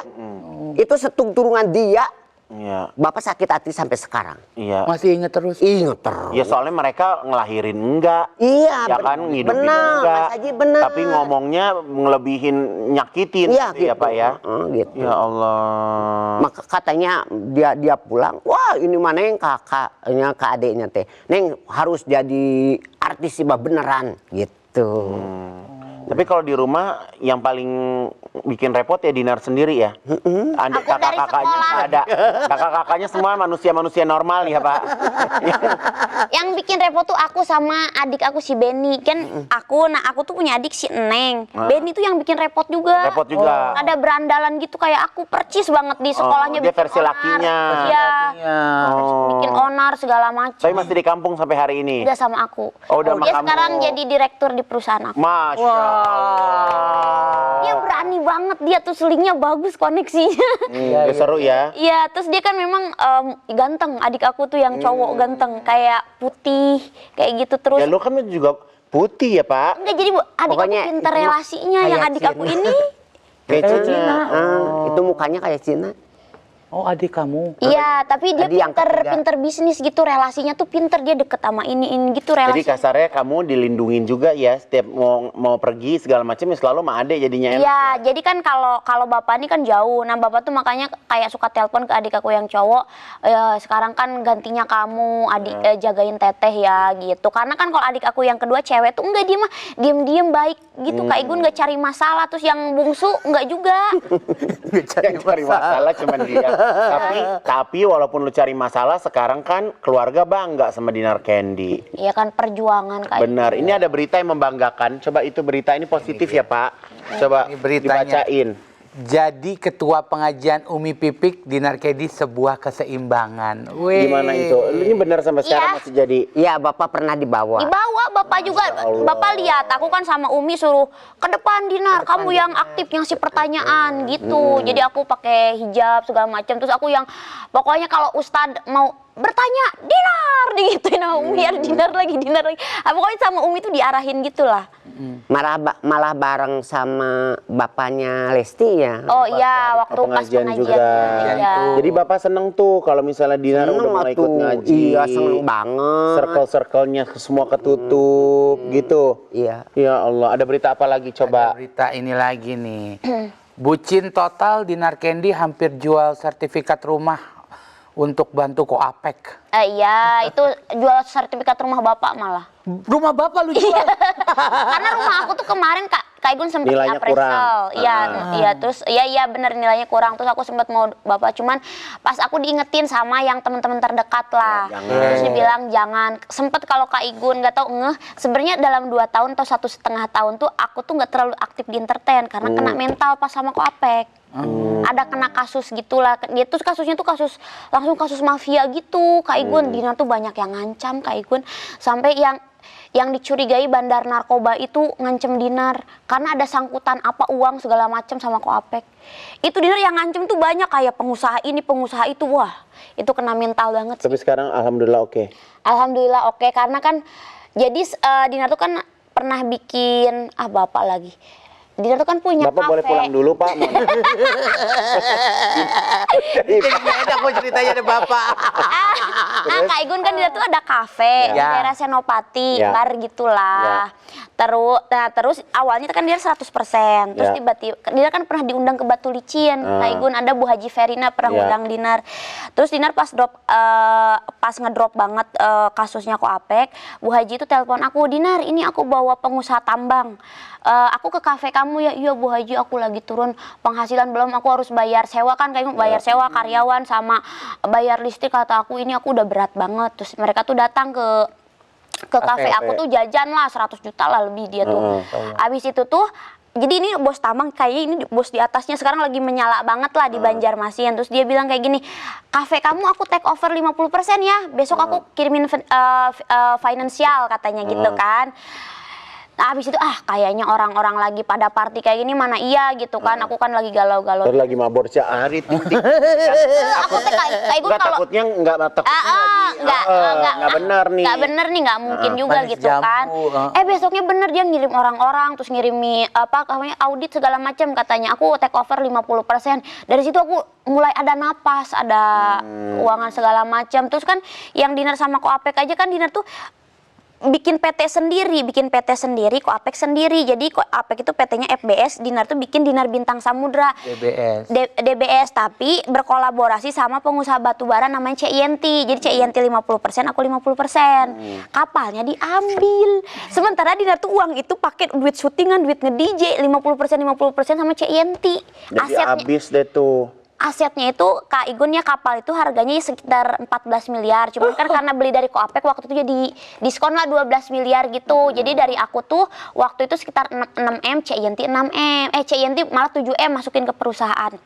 itu seturungan dia. Iya. Bapak sakit hati sampai sekarang. Iya. Masih inget terus. Ingat terus. Ya soalnya mereka ngelahirin enggak. Iya, Ya kan ngidupin benar, enggak. Mas Haji benar. Tapi ngomongnya ngelebihin nyakitin Iya, gitu ya gitu. Pak ya. Gitu. Ya Allah. Maka katanya dia pulang, wah ini mana yang kakaknya ke adiknya teh, Neng harus jadi artis sih beneran gitu. Tapi kalau di rumah yang paling bikin repot ya Dinar sendiri ya. Aku dari Kakak-kakaknya sekolah. nggak ada. Kakak-kakaknya semua manusia-manusia normal ya Pak. Yang bikin repot tuh aku sama adik aku si Benny. Kan aku tuh punya adik si Neng. Benny tuh yang bikin repot juga. Repot juga. Ada berandalan gitu kayak aku percis banget di sekolahnya. dia bikin versi onar. lakinya. Iya. Oh. Bikin onar segala macam. Tapi masih di kampung sampai hari ini. Udah sama aku. Oh, udah sama Dia kamu. sekarang jadi direktur di perusahaan aku. Masya Allah. Dia berani banget, dia tuh sulingnya bagus koneksinya. Ya, seru ya. Iya, terus dia kan memang ganteng. Adik aku tuh yang cowok ganteng, kayak putih, kayak gitu terus. Ya lu kan juga putih ya Pak. Enggak, jadi adik Pokoknya aku pintar itu mah relasinya yang kayak adik aku Cina. ini. Kayak Cina. Itu mukanya kayak Cina. Oh, adik kamu. Iya, tapi dia Tadi yang ketiga. pinter bisnis gitu, relasinya tuh pinter, dia deket sama ini gitu Jadi relasi. kasarnya kamu dilindungin juga ya setiap mau pergi segala macam ya selalu sama adek jadinya enak. Iya, jadi kan kalau bapak ini kan jauh. Nah, bapak tuh makanya kayak suka telepon ke adik aku yang cowok. Sekarang kan gantinya kamu, adik jagain teteh ya gitu. Karena kan kalau adik aku yang kedua cewek tuh enggak, dia mah diem baik gitu. Kak Igun nggak cari masalah, terus yang bungsu enggak juga. Yang cari masalah cuman dia. Tapi walaupun lu cari masalah sekarang kan keluarga bangga sama Dinar Candy. Iya kan perjuangan Kak Igun. Benar. Ini ada berita yang membanggakan. Coba itu berita ini positif ya Pak. Coba Ini beritanya. dibacain. jadi ketua pengajian Umi Pipik di Narkedi sebuah keseimbangan. Wih. Gimana itu? Ini benar sampai sekarang Iya. masih jadi. Iya, Bapak pernah dibawa. Dibawa Bapak juga. Allah. Bapak lihat, aku kan sama Umi suruh ke depan Dinar, kamu yang aktif ngasih pertanyaan gitu. Jadi aku pakai hijab segala macam. Terus aku yang pokoknya kalau Ustadz mau bertanya, Dinar digituin sama Umi, ya Dinar lagi. Pokoknya sama Umi tuh diarahin gitulah. Malah bareng sama bapaknya Lesti ya. Oh iya, waktu pas pengajian pengajian. juga. Iya. Jadi Bapak seneng tuh kalau misalnya Dinar Seneng udah mulai ikut atuh. ngaji. Iya, seneng banget. Circle-circle-nya semua ketutup gitu. Iya. Ya Allah, ada berita apa lagi Ada coba? berita ini lagi nih. Bucin total di Narkendi hampir jual sertifikat rumah untuk bantu Koapek. Iya, itu jual sertifikat rumah Bapak malah. Rumah Bapak lu jual? Karena rumah aku tuh kemarin Kak Igun sempat Nilainya appraisal. kurang. Iya, iya terus iya bener nilainya kurang. Terus aku sempat mau Bapak, cuman pas aku diingetin sama yang teman-teman terdekat lah. Ya, jangan. Terus dia bilang jangan. Sempet kalau Kak Igun nggak tahu ngeh. Sebenarnya dalam 2 tahun atau 1,5 tahun tuh aku tuh nggak terlalu aktif di entertain karena kena mental pas sama Koapek. Ada kena kasus gitulah. Dia tuh kasusnya tuh langsung kasus mafia gitu. Kak Igun, Dinar tuh banyak yang ngancam Kak Igun. Sampai yang dicurigai bandar narkoba itu ngancem Dinar karena ada sangkutan apa uang segala macam sama Koapek. Itu Dinar yang ngancem tuh banyak kayak pengusaha ini, pengusaha itu. Wah, itu kena mental banget sih. Tapi sekarang alhamdulillah oke. Alhamdulillah oke karena kan jadi Dinar tuh kan pernah bikin Bapak lagi. Dinar tuh kan punya Bapak boleh kafe. pulang dulu, Pak. Jadi enak mau ceritanya ada Bapak. Nah, Kak Igun kan dia tuh ada kafe di Ya. daerah Senopati, Ya. bar gitulah. Terus awalnya kan dia 100%. Terus Ya. tiba-tiba dia kan pernah diundang ke Batu Licin. Kak Igun ada Bu Haji Verina pernah Ya. undang Dinar. Terus Dinar pas ngedrop banget kasusnya Koapek, Bu Haji itu telepon aku, "Dinar, ini aku bawa pengusaha tambang. Aku ke kafe kamu ya." "Iya Bu Haji, aku lagi turun penghasilan belum, aku harus bayar sewa kan kayak bayar sewa karyawan sama bayar listrik." Kata aku, "Ini aku udah berat banget." Terus mereka tuh datang ke kafe aku tuh jajan lah 100 juta lah lebih dia tuh. Abis itu tuh jadi ini bos tambang kayaknya ini bos di atasnya sekarang lagi menyala banget lah di Banjarmasin. Terus dia bilang kayak gini, "Kafe kamu aku take over 50% ya. Besok aku kirimin finansial," katanya gitu kan. Nah, abis itu kayaknya orang-orang lagi pada party kayak gini mana iya gitu kan. Aku kan lagi galau-galau. Terus lagi mabor sehari titik. Aku teh kayak gue Enggak kalau takutnya enggak enggak benar nih. Nggak bener nih, nggak mungkin juga manis gitu jambu, kan. Besoknya bener dia ngirim orang-orang, terus ngirimi audit segala macam katanya. Aku take over 50%. Dari situ aku mulai ada napas, ada keuangan segala macam. Terus kan yang Dinar sama Koapek aja kan Dinar tuh bikin PT sendiri, Koapek sendiri. Jadi Koapek itu PT-nya FBS, Dinar tuh bikin Dinar Bintang Samudra. DBS tapi berkolaborasi sama pengusaha batubara namanya Cek Yenti. Jadi Cek Yenti 50%, aku 50%. Kapalnya diambil. Sementara Dinar tuh uang itu pakai duit syutingan, duit nge-DJ 50% sama Cek Yenti. Jadi habis deh tuh. Asetnya itu Kak Igun ya kapal itu harganya sekitar 14 miliar. Cuman kan karena beli dari Koapek waktu itu jadi diskon lah 12 miliar gitu. Jadi dari aku tuh waktu itu sekitar 6M, Cek Yenti 6M. Cek Yenti malah 7M masukin ke perusahaan.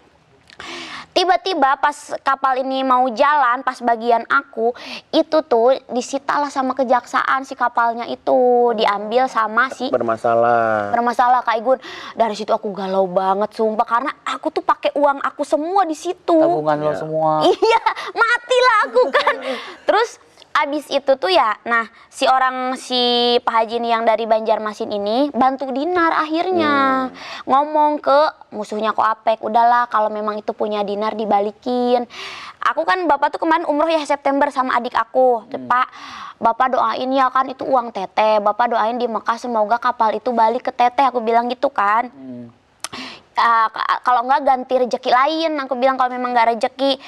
Tiba-tiba pas kapal ini mau jalan, pas bagian aku, itu tuh disitalah sama kejaksaan si kapalnya itu. Diambil sama si bermasalah Kak Igun. Dari situ aku galau banget sumpah karena aku tuh pakai uang aku semua di situ. Tabungan lo semua. Iya, matilah aku kan. Terus abis itu tuh ya, nah si Pak Haji ini yang dari Banjarmasin ini bantu Dinar akhirnya. Ngomong ke musuhnya Koapek, udahlah kalau memang itu punya Dinar dibalikin. Aku kan Bapak tuh kemarin umroh ya September sama adik aku. Pak, Bapak doain ya kan itu uang Teteh. Bapak doain di Mekah semoga kapal itu balik ke Teteh, aku bilang gitu kan. Kalau enggak ganti rejeki lain, aku bilang kalau memang enggak rejeki.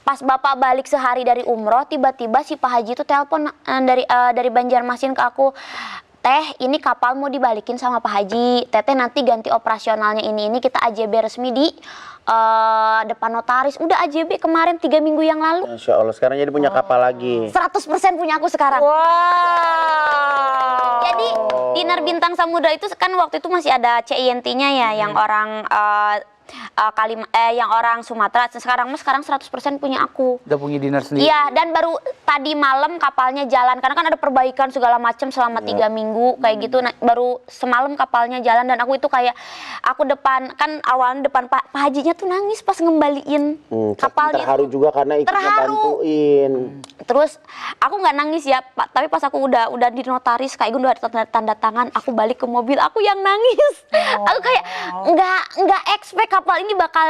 Pas Bapak balik sehari dari umroh, tiba-tiba si Pak Haji itu telepon dari Banjarmasin ke aku, "Teh, ini kapal mau dibalikin sama Pak Haji. Teteh nanti ganti operasionalnya ini kita AJB resmi di depan notaris." Udah AJB kemarin 3 minggu yang lalu. Masya Allah, sekarang jadi punya kapal lagi. 100% punya aku sekarang. Jadi Dinar Bintang Samudra itu kan waktu itu masih ada Cek Yentinya ya, yang orang yang orang Sumatera. Sekarang 100% punya aku. Udah punya dinner sendiri. Iya, dan baru tadi malam kapalnya jalan karena kan ada perbaikan segala macam selama 3 minggu kayak gitu. Nah, baru semalam kapalnya jalan dan aku itu kayak aku awalnya depan Pak Hajinya tuh nangis pas ngembaliin kapalnya. Terharu juga karena ikut ngebantuin. Terus aku nggak nangis ya Pak, tapi pas aku udah di notaris kayak gue udah tanda tangan, aku balik ke mobil, aku yang nangis. Aku kayak nggak expect kapal ini bakal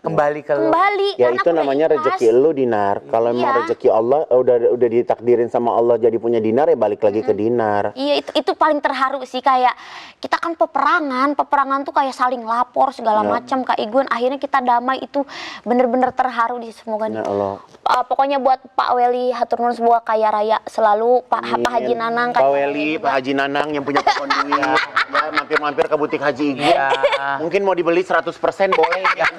Kembali ke lu. Ya karena itu aku udah namanya ikhlas. rezeki lu, Dinar. Kalau Iya. emang rezeki Allah udah ditakdirin sama Allah jadi punya Dinar, ya balik lagi ke Dinar. Iya, itu paling terharu sih, kayak kita kan peperangan tuh kayak saling lapor segala macam Kak Igun, akhirnya kita damai, itu bener-bener terharu di semoga Ya Allah. pokoknya buat Pak Weli hatur nuhun sebuah kaya raya selalu, Pak Haji Nanang, Pak Weli, Pak Haji Nanang yang punya pohon duit. Ya, mampir-mampir ke butik Haji Igun. Mungkin mau dibeli 100% boleh ya.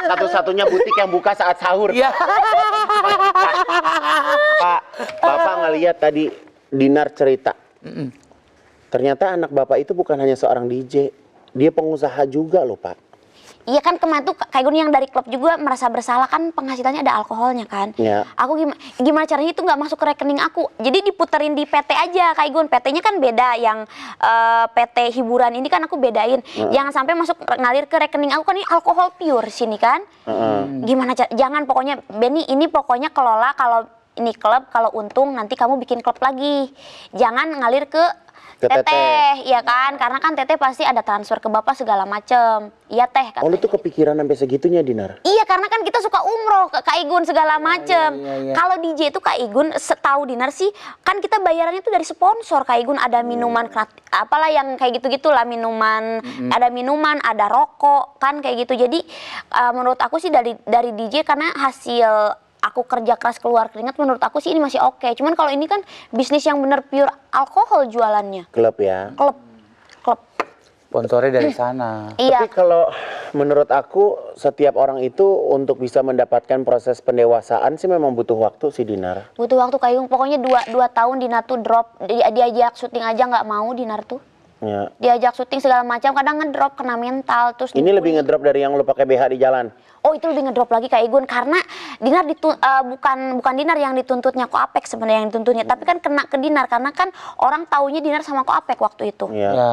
Satu-satunya butik yang buka saat sahur. Iya. Pak, Bapak ngeliat tadi Dinar cerita. Ternyata anak Bapak itu bukan hanya seorang DJ. Dia pengusaha juga loh, Pak. Iya kan, kemarin tuh Kak Igun yang dari klub juga merasa bersalah kan, penghasilannya ada alkoholnya kan. Ya. Aku gimana caranya itu nggak masuk ke rekening aku. Jadi diputerin di PT aja Kak Igun. PT-nya kan beda, yang PT hiburan ini kan aku bedain. Jangan sampai masuk ngalir ke rekening aku, kan ini alkohol pure sini kan. Gimana jangan, pokoknya Benny ini pokoknya kelola, kalau ini klub, kalau untung nanti kamu bikin klub lagi. Jangan ngalir ke teteh, ya kan? Karena kan teteh pasti ada transfer ke bapak segala macem. Iya teh. Oh, lu tuh kepikiran sampai segitunya, Dinar? Iya, karena kan kita suka umroh ke Kak Igun segala macem. Kalau DJ itu Kak Igun, setahu Dinar sih, kan kita bayarannya tuh dari sponsor Kak Igun. Ada minuman apalah yang kayak gitu-gitulah, minuman, ada minuman, ada rokok, kan kayak gitu. Jadi menurut aku sih dari DJ, karena hasil aku kerja keras keluar keringat, menurut aku sih ini masih oke. Cuman kalau ini kan bisnis yang bener pure alkohol jualannya. Klub ya. Klub. Sponsornya dari sana. Iya. Tapi kalau menurut aku, setiap orang itu untuk bisa mendapatkan proses pendewasaan sih memang butuh waktu sih, Dinar. Butuh waktu Kak Igun. Pokoknya 2 tahun Dinar tuh drop. Diajak syuting aja nggak mau Dinar tuh. Ya. Diajak syuting segala macam, kadang ngedrop, kena mental. Terus Ini lebih ngedrop dari yang lu pakai BH di jalan. Oh, itu lebih ngedrop lagi Kak Igun, karena Dinar bukan Dinar yang dituntutnya Koapek sebenarnya yang dituntutnya, tapi kan kena ke Dinar karena kan orang taunya Dinar sama Koapek waktu itu. Ya. Ya.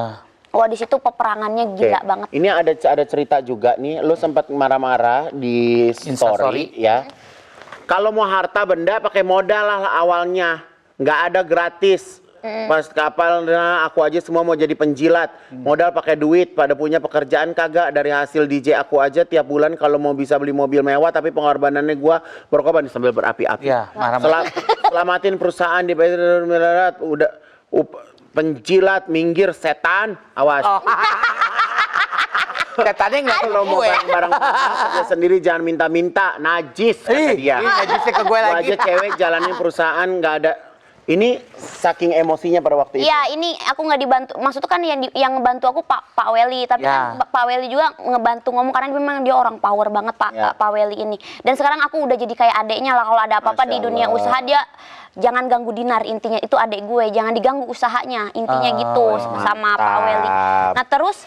Wah, di situ peperangannya gila banget. Ini ada cerita juga nih, lu sempat marah-marah di Instastory. story ya. Kalau mau harta benda pakai modal lah awalnya, nggak ada gratis. Pas kapal, nah, aku aja semua mau jadi penjilat, modal pakai duit, pada punya pekerjaan kagak. Dari hasil DJ aku aja tiap bulan kalau mau bisa beli mobil mewah, tapi pengorbanannya gua berkorban sambil berapi-api. Ya, marah-marah. Selamatin perusahaan di udah penjilat, minggir setan, awas. Katanya nggak Kalau mau barang-barang kerja sendiri jangan minta-minta, najis kata dia. Najisnya ke gue Gua lagi. aja cewek jalanin perusahaan nggak ada. Ini saking emosinya pada waktu itu. Iya, ini aku nggak dibantu. Maksudnya kan yang ngebantu aku Pak Weli, tapi Ya. kan Pak Weli juga ngebantu ngomong karena memang dia orang power banget Ya. Pak Weli ini. Dan sekarang aku udah jadi kayak adeknya lah, kalau ada apa-apa Masya di dunia Allah. usaha dia jangan ganggu Dinar, intinya itu adek gue, jangan diganggu usahanya, intinya gitu sama Pak Weli. Nah, terus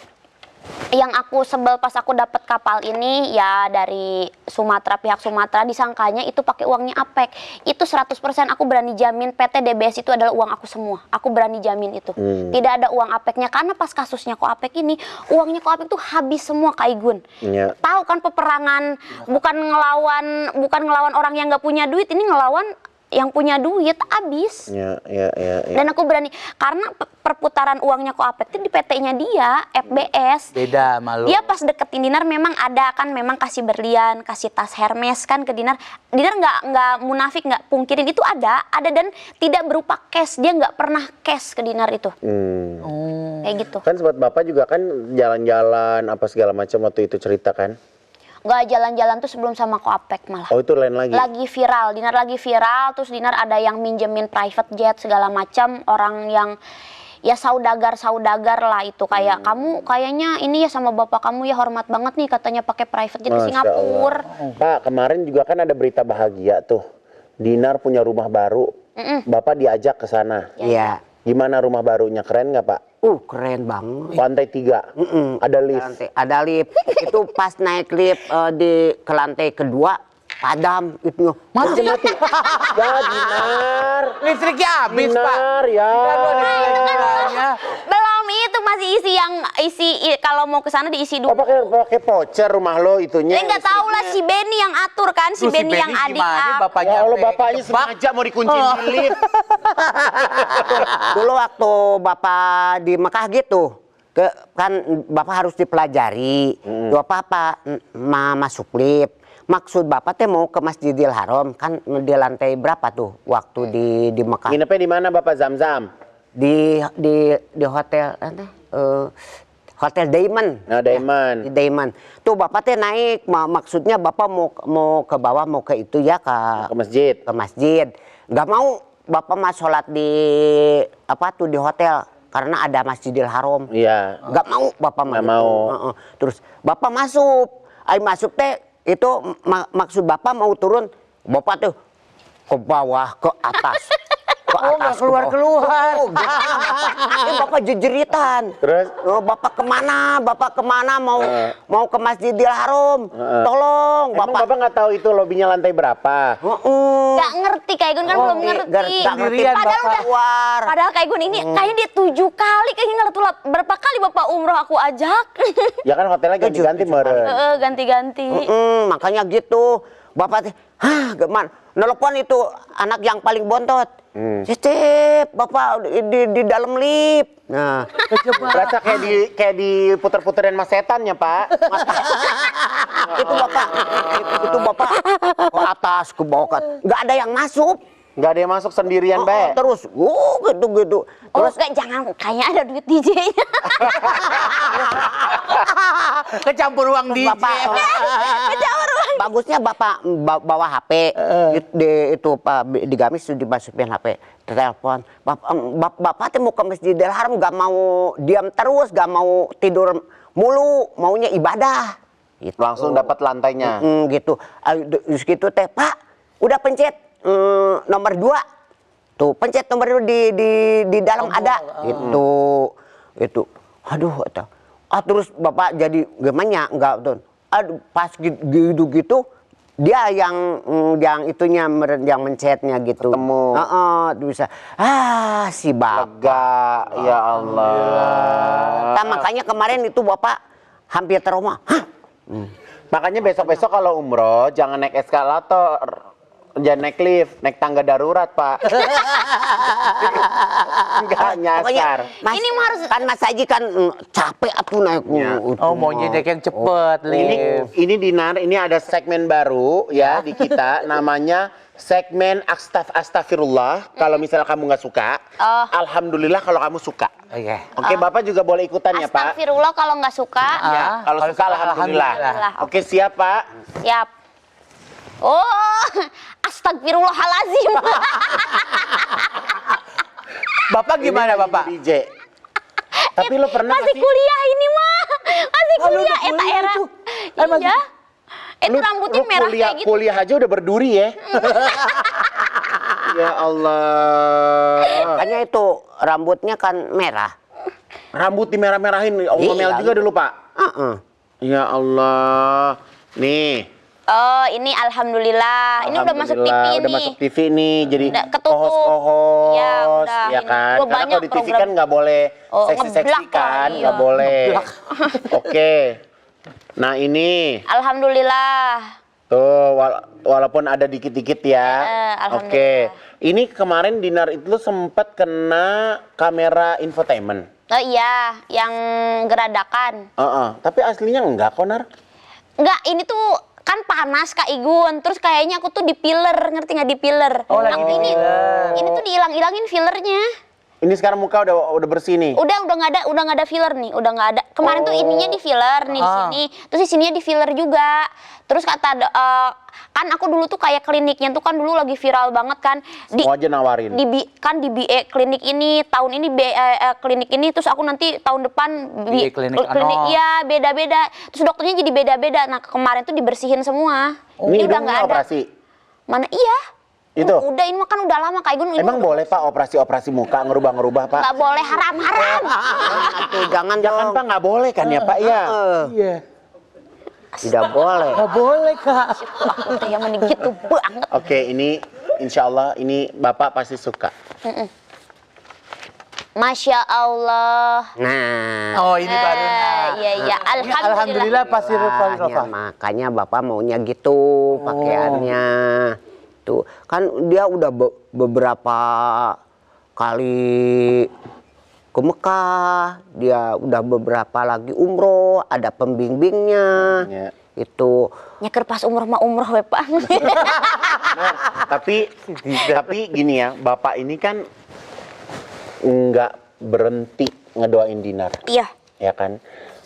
yang aku sebel pas aku dapat kapal ini ya dari Sumatera, pihak Sumatera disangkanya itu pakai uangnya Apek. Itu 100% aku berani jamin PT DBS itu adalah uang aku semua. Aku berani jamin itu. Tidak ada uang Apeknya, karena pas kasusnya Ko Apek ini uangnya Ko Apek tuh habis semua Kak Igun. Iya. Tahu kan peperangan bukan ngelawan orang yang nggak punya duit, ini ngelawan yang punya duit habis. Ya. Dan aku berani karena perputaran uangnya Ko Apek itu di PT-nya dia, FBS. Beda malu. Dia pas deketin Dinar memang ada kan, memang kasih berlian, kasih tas Hermes kan ke Dinar. Dinar nggak munafik, nggak pungkirin itu ada dan tidak berupa cash. Dia nggak pernah cash ke Dinar itu. Kayak gitu. Kan sempat Bapak juga kan jalan-jalan apa segala macam waktu itu cerita kan. Nggak jalan-jalan tuh sebelum sama Ko Apek malah. Oh, itu lain lagi. Lagi viral, Dinar lagi viral, terus Dinar ada yang minjemin private jet segala macam, orang yang ya saudagar lah itu, kayak kamu kayaknya ini ya sama bapak kamu ya hormat banget nih katanya pakai private jet ke Masya Singapura. Allah. Pak, kemarin juga kan ada berita bahagia tuh. Dinar punya rumah baru. Bapak diajak ke sana. Iya. Gimana rumah barunya, keren nggak Pak? Keren banget. Lantai 3. Ada lift. Ada lift. Itu pas naik lift ke lantai kedua padam itu. Mati. Ya Dinar. Listriknya habis, Pak. Dinar ya. Belum itu masih kalau mau ke sana diisi Oh, dulu. pakai voucher rumah lo itunya. Saya nggak tahu lah si Benny yang atur kan, si Terus Benny yang adik gimana, aku. bapaknya Ya Allah, sampai bapaknya kejebak? sengaja mau dikunciin di lift. Dulu waktu Bapak di Mekah gitu, kan Bapak harus dipelajari. Bapak masuk lift. Maksud Bapak teh mau ke Masjidil Haram, kan di lantai berapa tuh waktu di Mekah? Nginepnya di mana Bapak Zamzam? Di hotel Hotel Diamond. Nah, Diamond. Di Diamond. Tuh Bapak teh naik, maksudnya Bapak mau ke bawah, mau ke itu ya Ke masjid. ke masjid. Nggak mau Bapak mas sholat di di hotel karena ada Masjidil Haram. Iya. Nggak mau Bapak Nggak gitu. mau. Terus Bapak masuk. Masuk teh itu maksud Bapak mau turun. Bapak tuh ke bawah, ke atas. Ke Oh, nggak keluar-keluar. Oh, gitu. Bapak jejeritan. Terus? Bapak kemana? Mau ke Masjidil Haram. Tolong, Emang Bapak nggak tahu itu lobinya lantai berapa? Nggak ngerti kayak Gun kan belum ngerti. Nggak ngerti. Sendirian, Padahal Bapak. udah Keluar. Padahal kayak Gun ini kayaknya dia 7 kali kayaknya nggak tuh berapa kali Bapak umroh aku ajak. Ya kan hotelnya ganti-ganti meren. Ganti-ganti. Makanya gitu. Bapak teh, gimana? Nelpon itu anak yang paling bontot. Cecep, Bapak di dalam lift. Nah, Berasa kayak di puter-puterin mas setan ya Pak. itu Bapak ke atas, ke bawah, nggak ada yang masuk. Nggak ada yang masuk sendirian Be. Terus, gitu. Terus kayak jangan kayaknya ada duit DJ-nya. Kecampur uang DJ. Bapak, bagusnya Bapak bawa HP itu Pak di gamis itu dimasukin HP, telepon. Bapak tuh mau ke Masjidil Haram, nggak mau diam terus, nggak mau tidur mulu, maunya ibadah. Gitu. Langsung dapat lantainya. Gitu. Gitu teh Pak, udah pencet nomor 2. Tuh pencet nomor 2 di dalam ada. Itu. Aduh, terus Bapak jadi gimana? Enggak tuh. Aduh, pas gitu dia yang itunya yang mencetnya gitu. Ketemu. Bisa. Si Bapak. Lega, ya Allah. Nah, makanya kemarin itu Bapak hampir trauma. Makanya besok-besok kalau umroh jangan naik eskalator. Jangan naik lift, naik tangga darurat, Pak. Enggak nyasar. Mas, Ini mah harus- kan Mas Haji kan capek atuh naik. Ya. Oh, maunya naik yang cepet, lift. Ini Dinar, ini ada segmen baru ya di kita namanya segmen Astagfirullah. Kalau misalnya kamu nggak suka, alhamdulillah kalau kamu suka. Oke. Oke, Bapak juga boleh ikutan ya, Pak. Astagfirullah kalau nggak suka. Ya, kalau Kalau suka suka, alhamdulillah. alhamdulillah. Oke, siap, Pak. Siap. Oh, astagfirullahalazim. Bapak gimana, Bapak? DJ. Tapi lo pernah nggak Masih sih? kuliah ini mah. Masih Oh, lu kuliah udah kuliah era. tuh. Masih- Iya. Itu Lu- rambutnya lu merah kuliah, kayak gitu. Kuliah aja udah berduri ya. Ya Allah. Makanya itu rambutnya kan merah. Rambut dimerah-merahin, Iya. ngomel juga dulu, Pak. Ya Allah. Nih. Oh, ini alhamdulillah. Ini udah masuk TV Alhamdulillah, nih. udah masuk TV nih, jadi Udah ketutup. kohos-kohos, Ya, udah, ya ini. kan? Gua Karena banyak kalau di TV program. kan nggak boleh Oh, seksi-seksi ngeblak kan, lah, nggak iya. boleh. Oke. Nah ini, Alhamdulillah. tuh walaupun ada dikit-dikit ya. Alhamdulillah. Oke. Ini kemarin Dinar itu sempat kena kamera infotainment. Oh iya, yang geradakan. Tapi aslinya enggak, Konar. Enggak, ini tuh kan panas Kak Igun, terus kayaknya aku tuh di filler, ngerti nggak di filler? Oh, lagi di filler. Ini tuh dihilang-hilangin fillernya. Ini sekarang muka udah bersih nih. Udah nggak ada filler nih, udah nggak ada. Kemarin tuh ininya di filler nih di sini, terus di sininya di filler juga. Terus kata kan aku dulu tuh kayak kliniknya tuh kan dulu lagi viral banget kan. Semua aja nawarin. Di BE klinik ini, tahun ini klinik ini, terus aku nanti tahun depan BE klinik iya beda-beda. Terus dokternya jadi beda-beda. Nah kemarin tuh dibersihin semua. Ini udah hidungnya nggak ada. operasi. Mana iya? Itu? Udah, ini mah kan udah lama Kak Igun. Emang boleh Pak operasi muka ngerubah-ngerubah Pak? Nggak boleh, haram. Tuh, jangan Jangan dong. Pak, nggak boleh kan ya Pak ya? Iya. Tidak boleh. Nggak boleh, Kak. Aku tuh yang mending gitu banget. Oke, ini insya Allah ini Bapak pasti suka. Masya Allah. Nah, Oh, ini baru. Iya. Alhamdulillah pasti Rafa. makanya Bapak maunya gitu pakaiannya. Tuh, kan dia udah beberapa kali ke Mekah, dia udah beberapa lagi umroh, ada pembimbingnya. Ya. Itu Nyeker pas umroh mah umroh we Pak. Nah, tapi gini ya, Bapak ini kan nggak berhenti ngedoain Dinar, Iya. ya kan?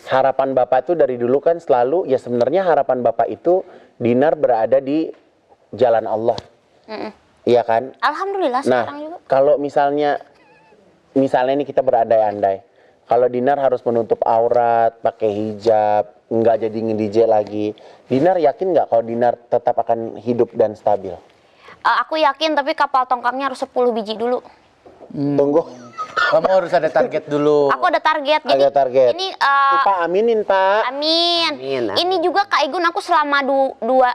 Harapan Bapak tuh dari dulu kan selalu, ya sebenarnya harapan Bapak itu Dinar berada di jalan Allah, iya kan? Alhamdulillah sekarang Nah, juga. kalau misalnya ini kita berandai-andai, kalau Dinar harus menutup aurat, pakai hijab, nggak jadi nge-DJ lagi, Dinar yakin nggak kalau Dinar tetap akan hidup dan stabil? Aku yakin, tapi kapal tongkangnya harus 10 biji dulu. Tunggu, Kamu harus ada target dulu. Aku ada target. Jadi ada target. ini Pak aminin Pak. amin. Amin. Ini juga Kak Igun, aku selama dua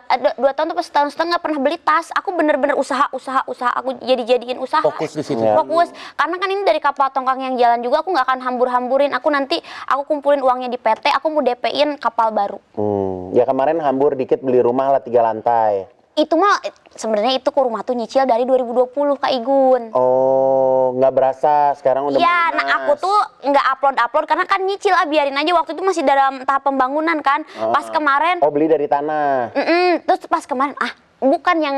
tahun atau setahun setengah nggak pernah beli tas. Aku bener-bener usaha. Aku jadiin usaha. Fokus di situ. Ya. Fokus. Karena kan ini dari kapal tongkang yang jalan juga, aku nggak akan hambur-hamburin. Aku nanti kumpulin uangnya di PT, aku mau DP-in kapal baru. Ya kemarin hambur dikit beli rumah lah 3 lantai. Itu mah sebenarnya itu rumah tuh nyicil dari 2020 Kak Igun. Oh, nggak berasa sekarang udah Iya, nah lunas. aku tuh nggak upload karena kan nyicil, biarin aja, waktu itu masih dalam tahap pembangunan kan. Pas kemarin, Oh, beli dari tanah. terus pas kemarin bukan yang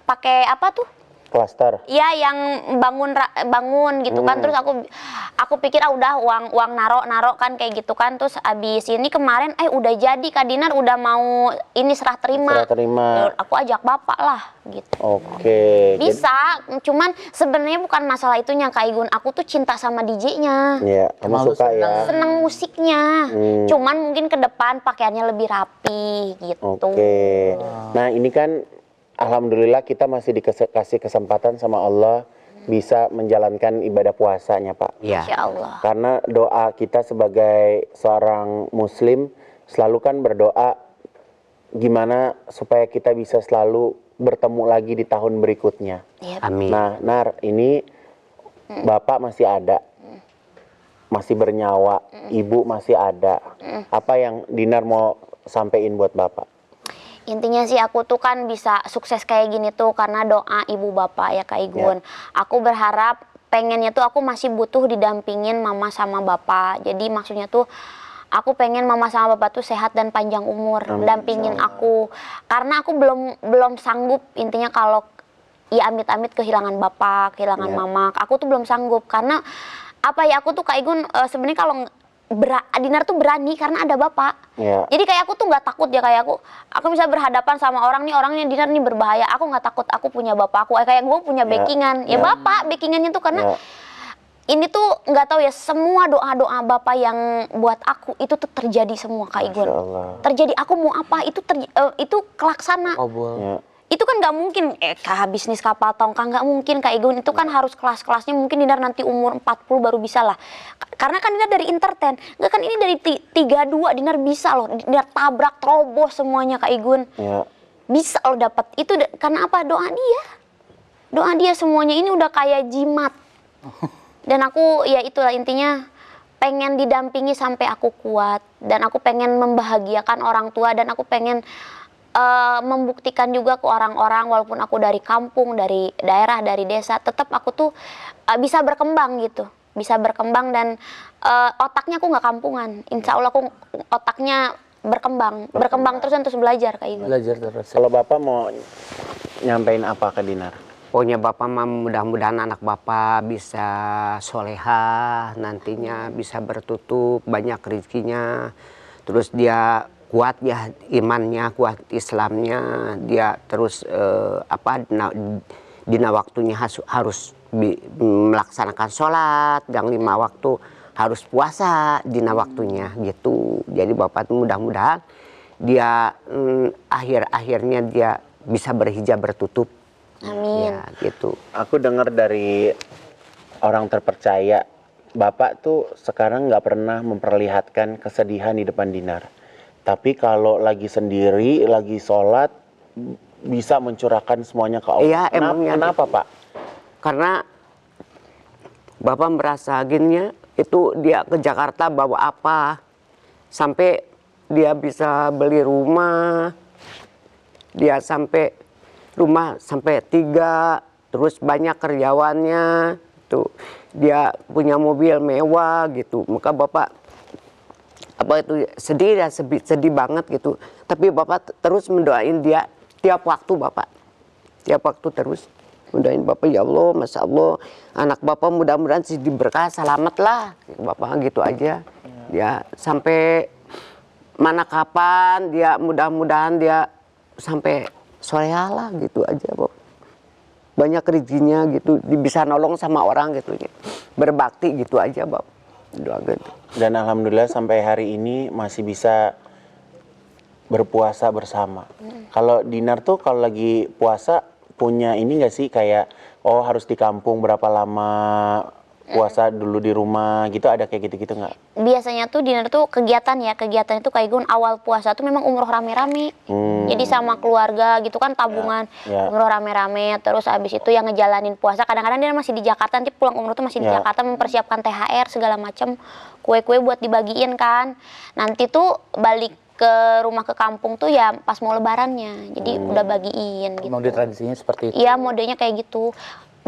pakai apa tuh? Klaster. Iya, yang bangun gitu kan. Terus aku pikir udah uang naro kan kayak gitu kan. Terus abis ini kemarin udah jadi Kak Dinar, udah mau ini serah terima. Serah terima. Aku ajak Bapak lah gitu. Oke. Bisa, cuman sebenarnya bukan masalah itunya Kak Igun. Aku tuh cinta sama DJ-nya. Iya, kamu Malu suka ya. Seneng musiknya. Cuman mungkin ke depan pakaiannya lebih rapi gitu. Oke. Nah, ini kan alhamdulillah kita masih dikasih kesempatan sama Allah bisa menjalankan ibadah puasanya, Pak. ya. Insya Allah. Karena doa kita sebagai seorang muslim selalu kan berdoa gimana supaya kita bisa selalu bertemu lagi di tahun berikutnya. Iya. Amin. Nah, Nar, ini Bapak masih ada. Masih bernyawa, Ibu masih ada. Apa yang Dinar mau sampein buat Bapak? Intinya sih aku tuh kan bisa sukses kayak gini tuh karena doa ibu bapak ya Kak Igun. Aku berharap pengennya tuh aku masih butuh didampingin mama sama bapak. Jadi maksudnya tuh aku pengen mama sama bapak tuh sehat dan panjang umur, dampingin aku. Karena aku belum sanggup, intinya kalau ya amit-amit kehilangan bapak, kehilangan mama. Aku tuh belum sanggup karena apa ya, aku tuh Kak Igun sebenarnya kalau Dinar tuh berani karena ada bapak. Ya. Jadi kayak aku tuh nggak takut ya, kayak aku bisa berhadapan sama orangnya Dinar nih berbahaya. Aku nggak takut, aku punya bapak aku. Kayak gue punya backingan. Ya bapak backingannya tuh karena ini tuh nggak tahu ya, semua doa bapak yang buat aku itu tuh terjadi semua Kak Igun. Masya Allah. Terjadi, aku mau apa itu kelaksana. Kabul. Ya. Itu kan nggak mungkin bisnis kapal tongkang nggak mungkin Kak Igun. Itu kan harus kelas-kelasnya, mungkin Dinar nanti umur 40 baru bisa lah. Karena kan Dinar dari entertain, nggak kan ini dari 32 Dinar bisa loh. Dinar tabrak terobos semuanya Kak Igun. Ya. Bisa loh dapat itu karena apa? Doa dia semuanya ini udah kayak jimat. Dan aku ya itulah intinya, pengen didampingi sampai aku kuat, dan aku pengen membahagiakan orang tua, dan aku pengen membuktikan juga ke orang-orang, walaupun aku dari kampung, dari daerah, dari desa, tetap aku tuh bisa berkembang gitu, bisa berkembang, dan otaknya aku nggak kampungan. Insya Allah aku otaknya berkembang terus dan terus belajar Kak Igun. Belajar terus. Kalau Bapak mau nyampein apa ke Dinar? Pokoknya Bapak mah mudah-mudahan anak Bapak bisa solehah, nantinya bisa bertutup, banyak rezekinya. Terus dia kuat ya imannya, kuat Islamnya, dia terus dina waktunya harus melaksanakan sholat, yang 5 waktu harus puasa dina waktunya gitu. Jadi Bapak tuh mudah-mudahan dia akhir-akhirnya dia bisa berhijab bertutup Amin. Ya, gitu. Aku dengar dari orang terpercaya, Bapak tuh sekarang nggak pernah memperlihatkan kesedihan di depan Dinar. Tapi kalau lagi sendiri, lagi sholat, bisa mencurahkan semuanya ke Allah. Iya, emangnya Kenapa, Pak? Karena Bapak merasa gininya itu dia ke Jakarta bawa apa sampai dia bisa beli rumah, dia sampai rumah sampai 3, terus banyak karyawannya tuh, dia punya mobil mewah gitu. Maka Bapak apa itu sedih ya, sedih banget gitu. Tapi Bapak terus mendoain dia tiap waktu. Bapak tiap waktu terus mendoain Bapak, ya Allah, Masya Allah, anak Bapak mudah-mudahan sih diberkah, selamat lah Bapak, gitu aja. Ya sampai mana kapan dia, mudah-mudahan dia sampai soleha lah, gitu aja Bapak. Banyak rezekinya gitu, bisa nolong sama orang gitu, berbakti gitu aja Bapak. Doa gitu. Dan alhamdulillah sampai hari ini masih bisa berpuasa bersama. Kalau Dinar tuh kalau lagi puasa punya ini nggak sih kayak oh harus di kampung berapa lama, puasa dulu di rumah gitu, ada kayak gitu-gitu nggak? Biasanya tuh Dinar tuh kegiatan itu kayak gun awal puasa tuh memang umroh rame-rame. Jadi sama keluarga gitu kan, tabungan Ya. umroh rame-rame, terus habis itu yang ngejalanin puasa. Kadang-kadang dia masih di Jakarta, nanti pulang umroh tuh masih di Ya. Jakarta mempersiapkan THR segala macam, kue-kue buat dibagiin kan. Nanti tuh balik ke rumah ke kampung tuh ya pas mau lebarannya. Jadi udah bagiin gitu. Emang di tradisinya seperti itu. Iya, modenya kayak gitu.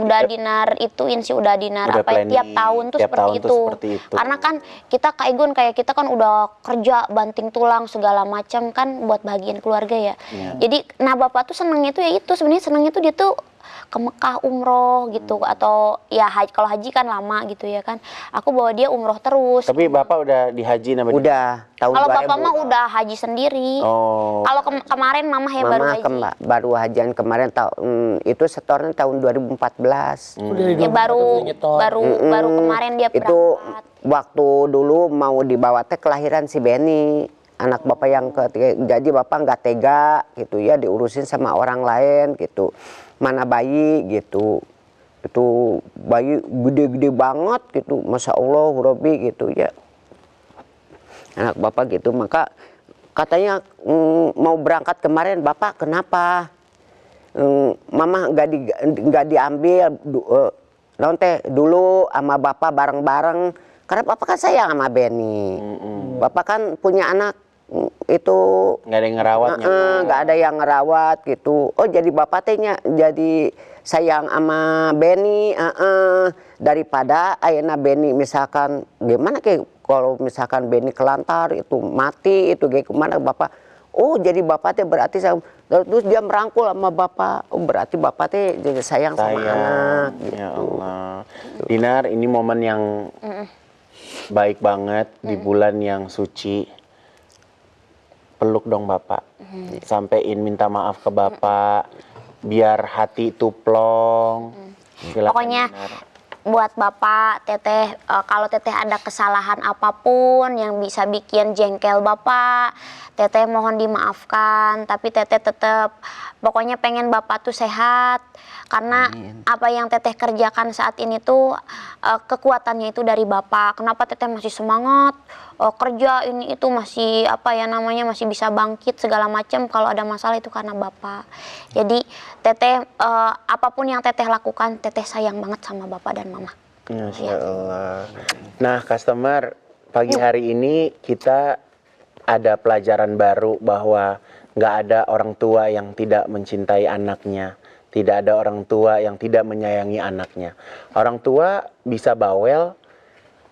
Udah Dinar ituin sih, udah Dinar Udah apa ya, tiap planning, tahun tuh tiap seperti tahun tuh itu. seperti itu. Karena kan kita kayak kita kan udah kerja banting tulang segala macam kan buat bagian keluarga ya. Iya. Jadi nah Bapak tuh senengnya tuh ya itu, sebenarnya senengnya tuh dia tuh ke Mekah umroh gitu, atau ya kalau haji kan lama gitu ya kan. Aku bawa dia umroh terus. Tapi Bapak udah dihaji nama Udah tahun Kalau 2000. Bapak mah udah haji sendiri. Oh. Kalau kemarin Mama ya baru Mama haji. baru hajian kemarin itu setornya tahun 2014. Ya baru kemarin dia Itu berangkat. waktu dulu mau dibawa teh kelahiran si Benny, anak Bapak yang ketiga. Jadi Bapak nggak tega gitu ya, diurusin sama orang lain gitu. Mana bayi gitu. Itu bayi gede-gede banget gitu. Masya Allah Robi gitu ya. Anak Bapak gitu, maka katanya mau berangkat kemarin, Bapak kenapa? Mama nggak diambil dulu sama Bapak bareng-bareng, karena Bapak kan sayang sama Benny. Bapak kan punya anak itu Nggak ada yang ngerawatnya. nggak ada yang ngerawat gitu. Oh jadi Bapak tehnya jadi sayang sama Benny, daripada ayeuna Benny misalkan gimana kayak kalau misalkan Benny kelantar itu mati itu kayak kemana Bapak. Oh jadi Bapak teh berarti terus dia merangkul sama Bapak. Oh berarti Bapak teh jadi sayang sama anak gitu. Ya Allah. Dinar, ini momen yang baik banget di bulan yang suci. Peluk dong Bapak. Sampein minta maaf ke Bapak. Biar hati itu plong. Silakan, Pokoknya Dinar. buat Bapak, Teteh, kalau Teteh ada kesalahan apapun yang bisa bikin jengkel Bapak, Teteh mohon dimaafkan. Tapi Teteh tetap pokoknya pengen Bapak tuh sehat. Karena apa yang Teteh kerjakan saat ini tuh kekuatannya itu dari Bapak. Kenapa Teteh masih semangat kerja ini itu, masih masih bisa bangkit segala macam, kalau ada masalah itu karena Bapak. Jadi Teteh apapun yang Teteh lakukan, Teteh sayang banget sama Bapak dan Mama. Masya Allah. Nah, customer, pagi hari ini kita ada pelajaran baru bahwa nggak ada orang tua yang tidak mencintai anaknya. Tidak ada orang tua yang tidak menyayangi anaknya. Orang tua bisa bawel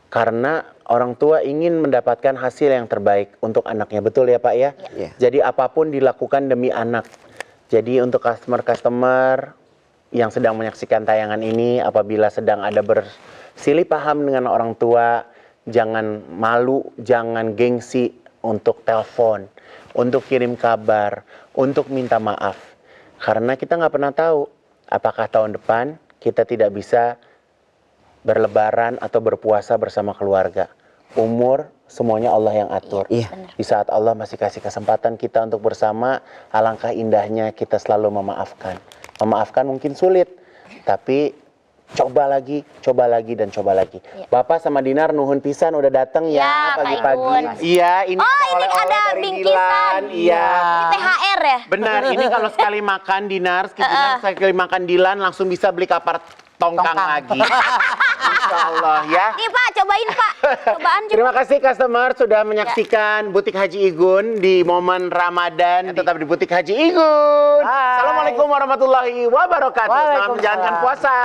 karena orang tua ingin mendapatkan hasil yang terbaik untuk anaknya. Betul ya Pak ya? Iya. Jadi apapun dilakukan demi anak. Jadi untuk customer-customer yang sedang menyaksikan tayangan ini, apabila sedang ada bersilih paham dengan orang tua, jangan malu, jangan gengsi untuk telepon, untuk kirim kabar, untuk minta maaf. Karena kita nggak pernah tahu apakah tahun depan kita tidak bisa berlebaran atau berpuasa bersama keluarga. Umur semuanya Allah yang atur. Iya. Di saat Allah masih kasih kesempatan kita untuk bersama, alangkah indahnya kita selalu memaafkan. Memaafkan mungkin sulit, tapi coba lagi, dan coba lagi. Iya. Bapak sama Dinar nuhun pisan udah datang Ya, ya Kak pagi-pagi. Igun. Iya, ini Oh, ini oleh-oleh ada dari bingkisan. Dilan. Iya. Ini THR ya? Benar, ini kalau sekali makan Dinar, sekali makan Dilan langsung bisa beli kapar tongkang lagi. Insya Allah ya. Nih Pak, cobain Pak. Cobaan coba. Terima kasih customer sudah menyaksikan Butik Haji Igun di momen Ramadan. Tetap di Butik Haji Igun. Hai. Assalamualaikum warahmatullahi wabarakatuh. Selamat Waalaikumsalam. menjalankan puasa.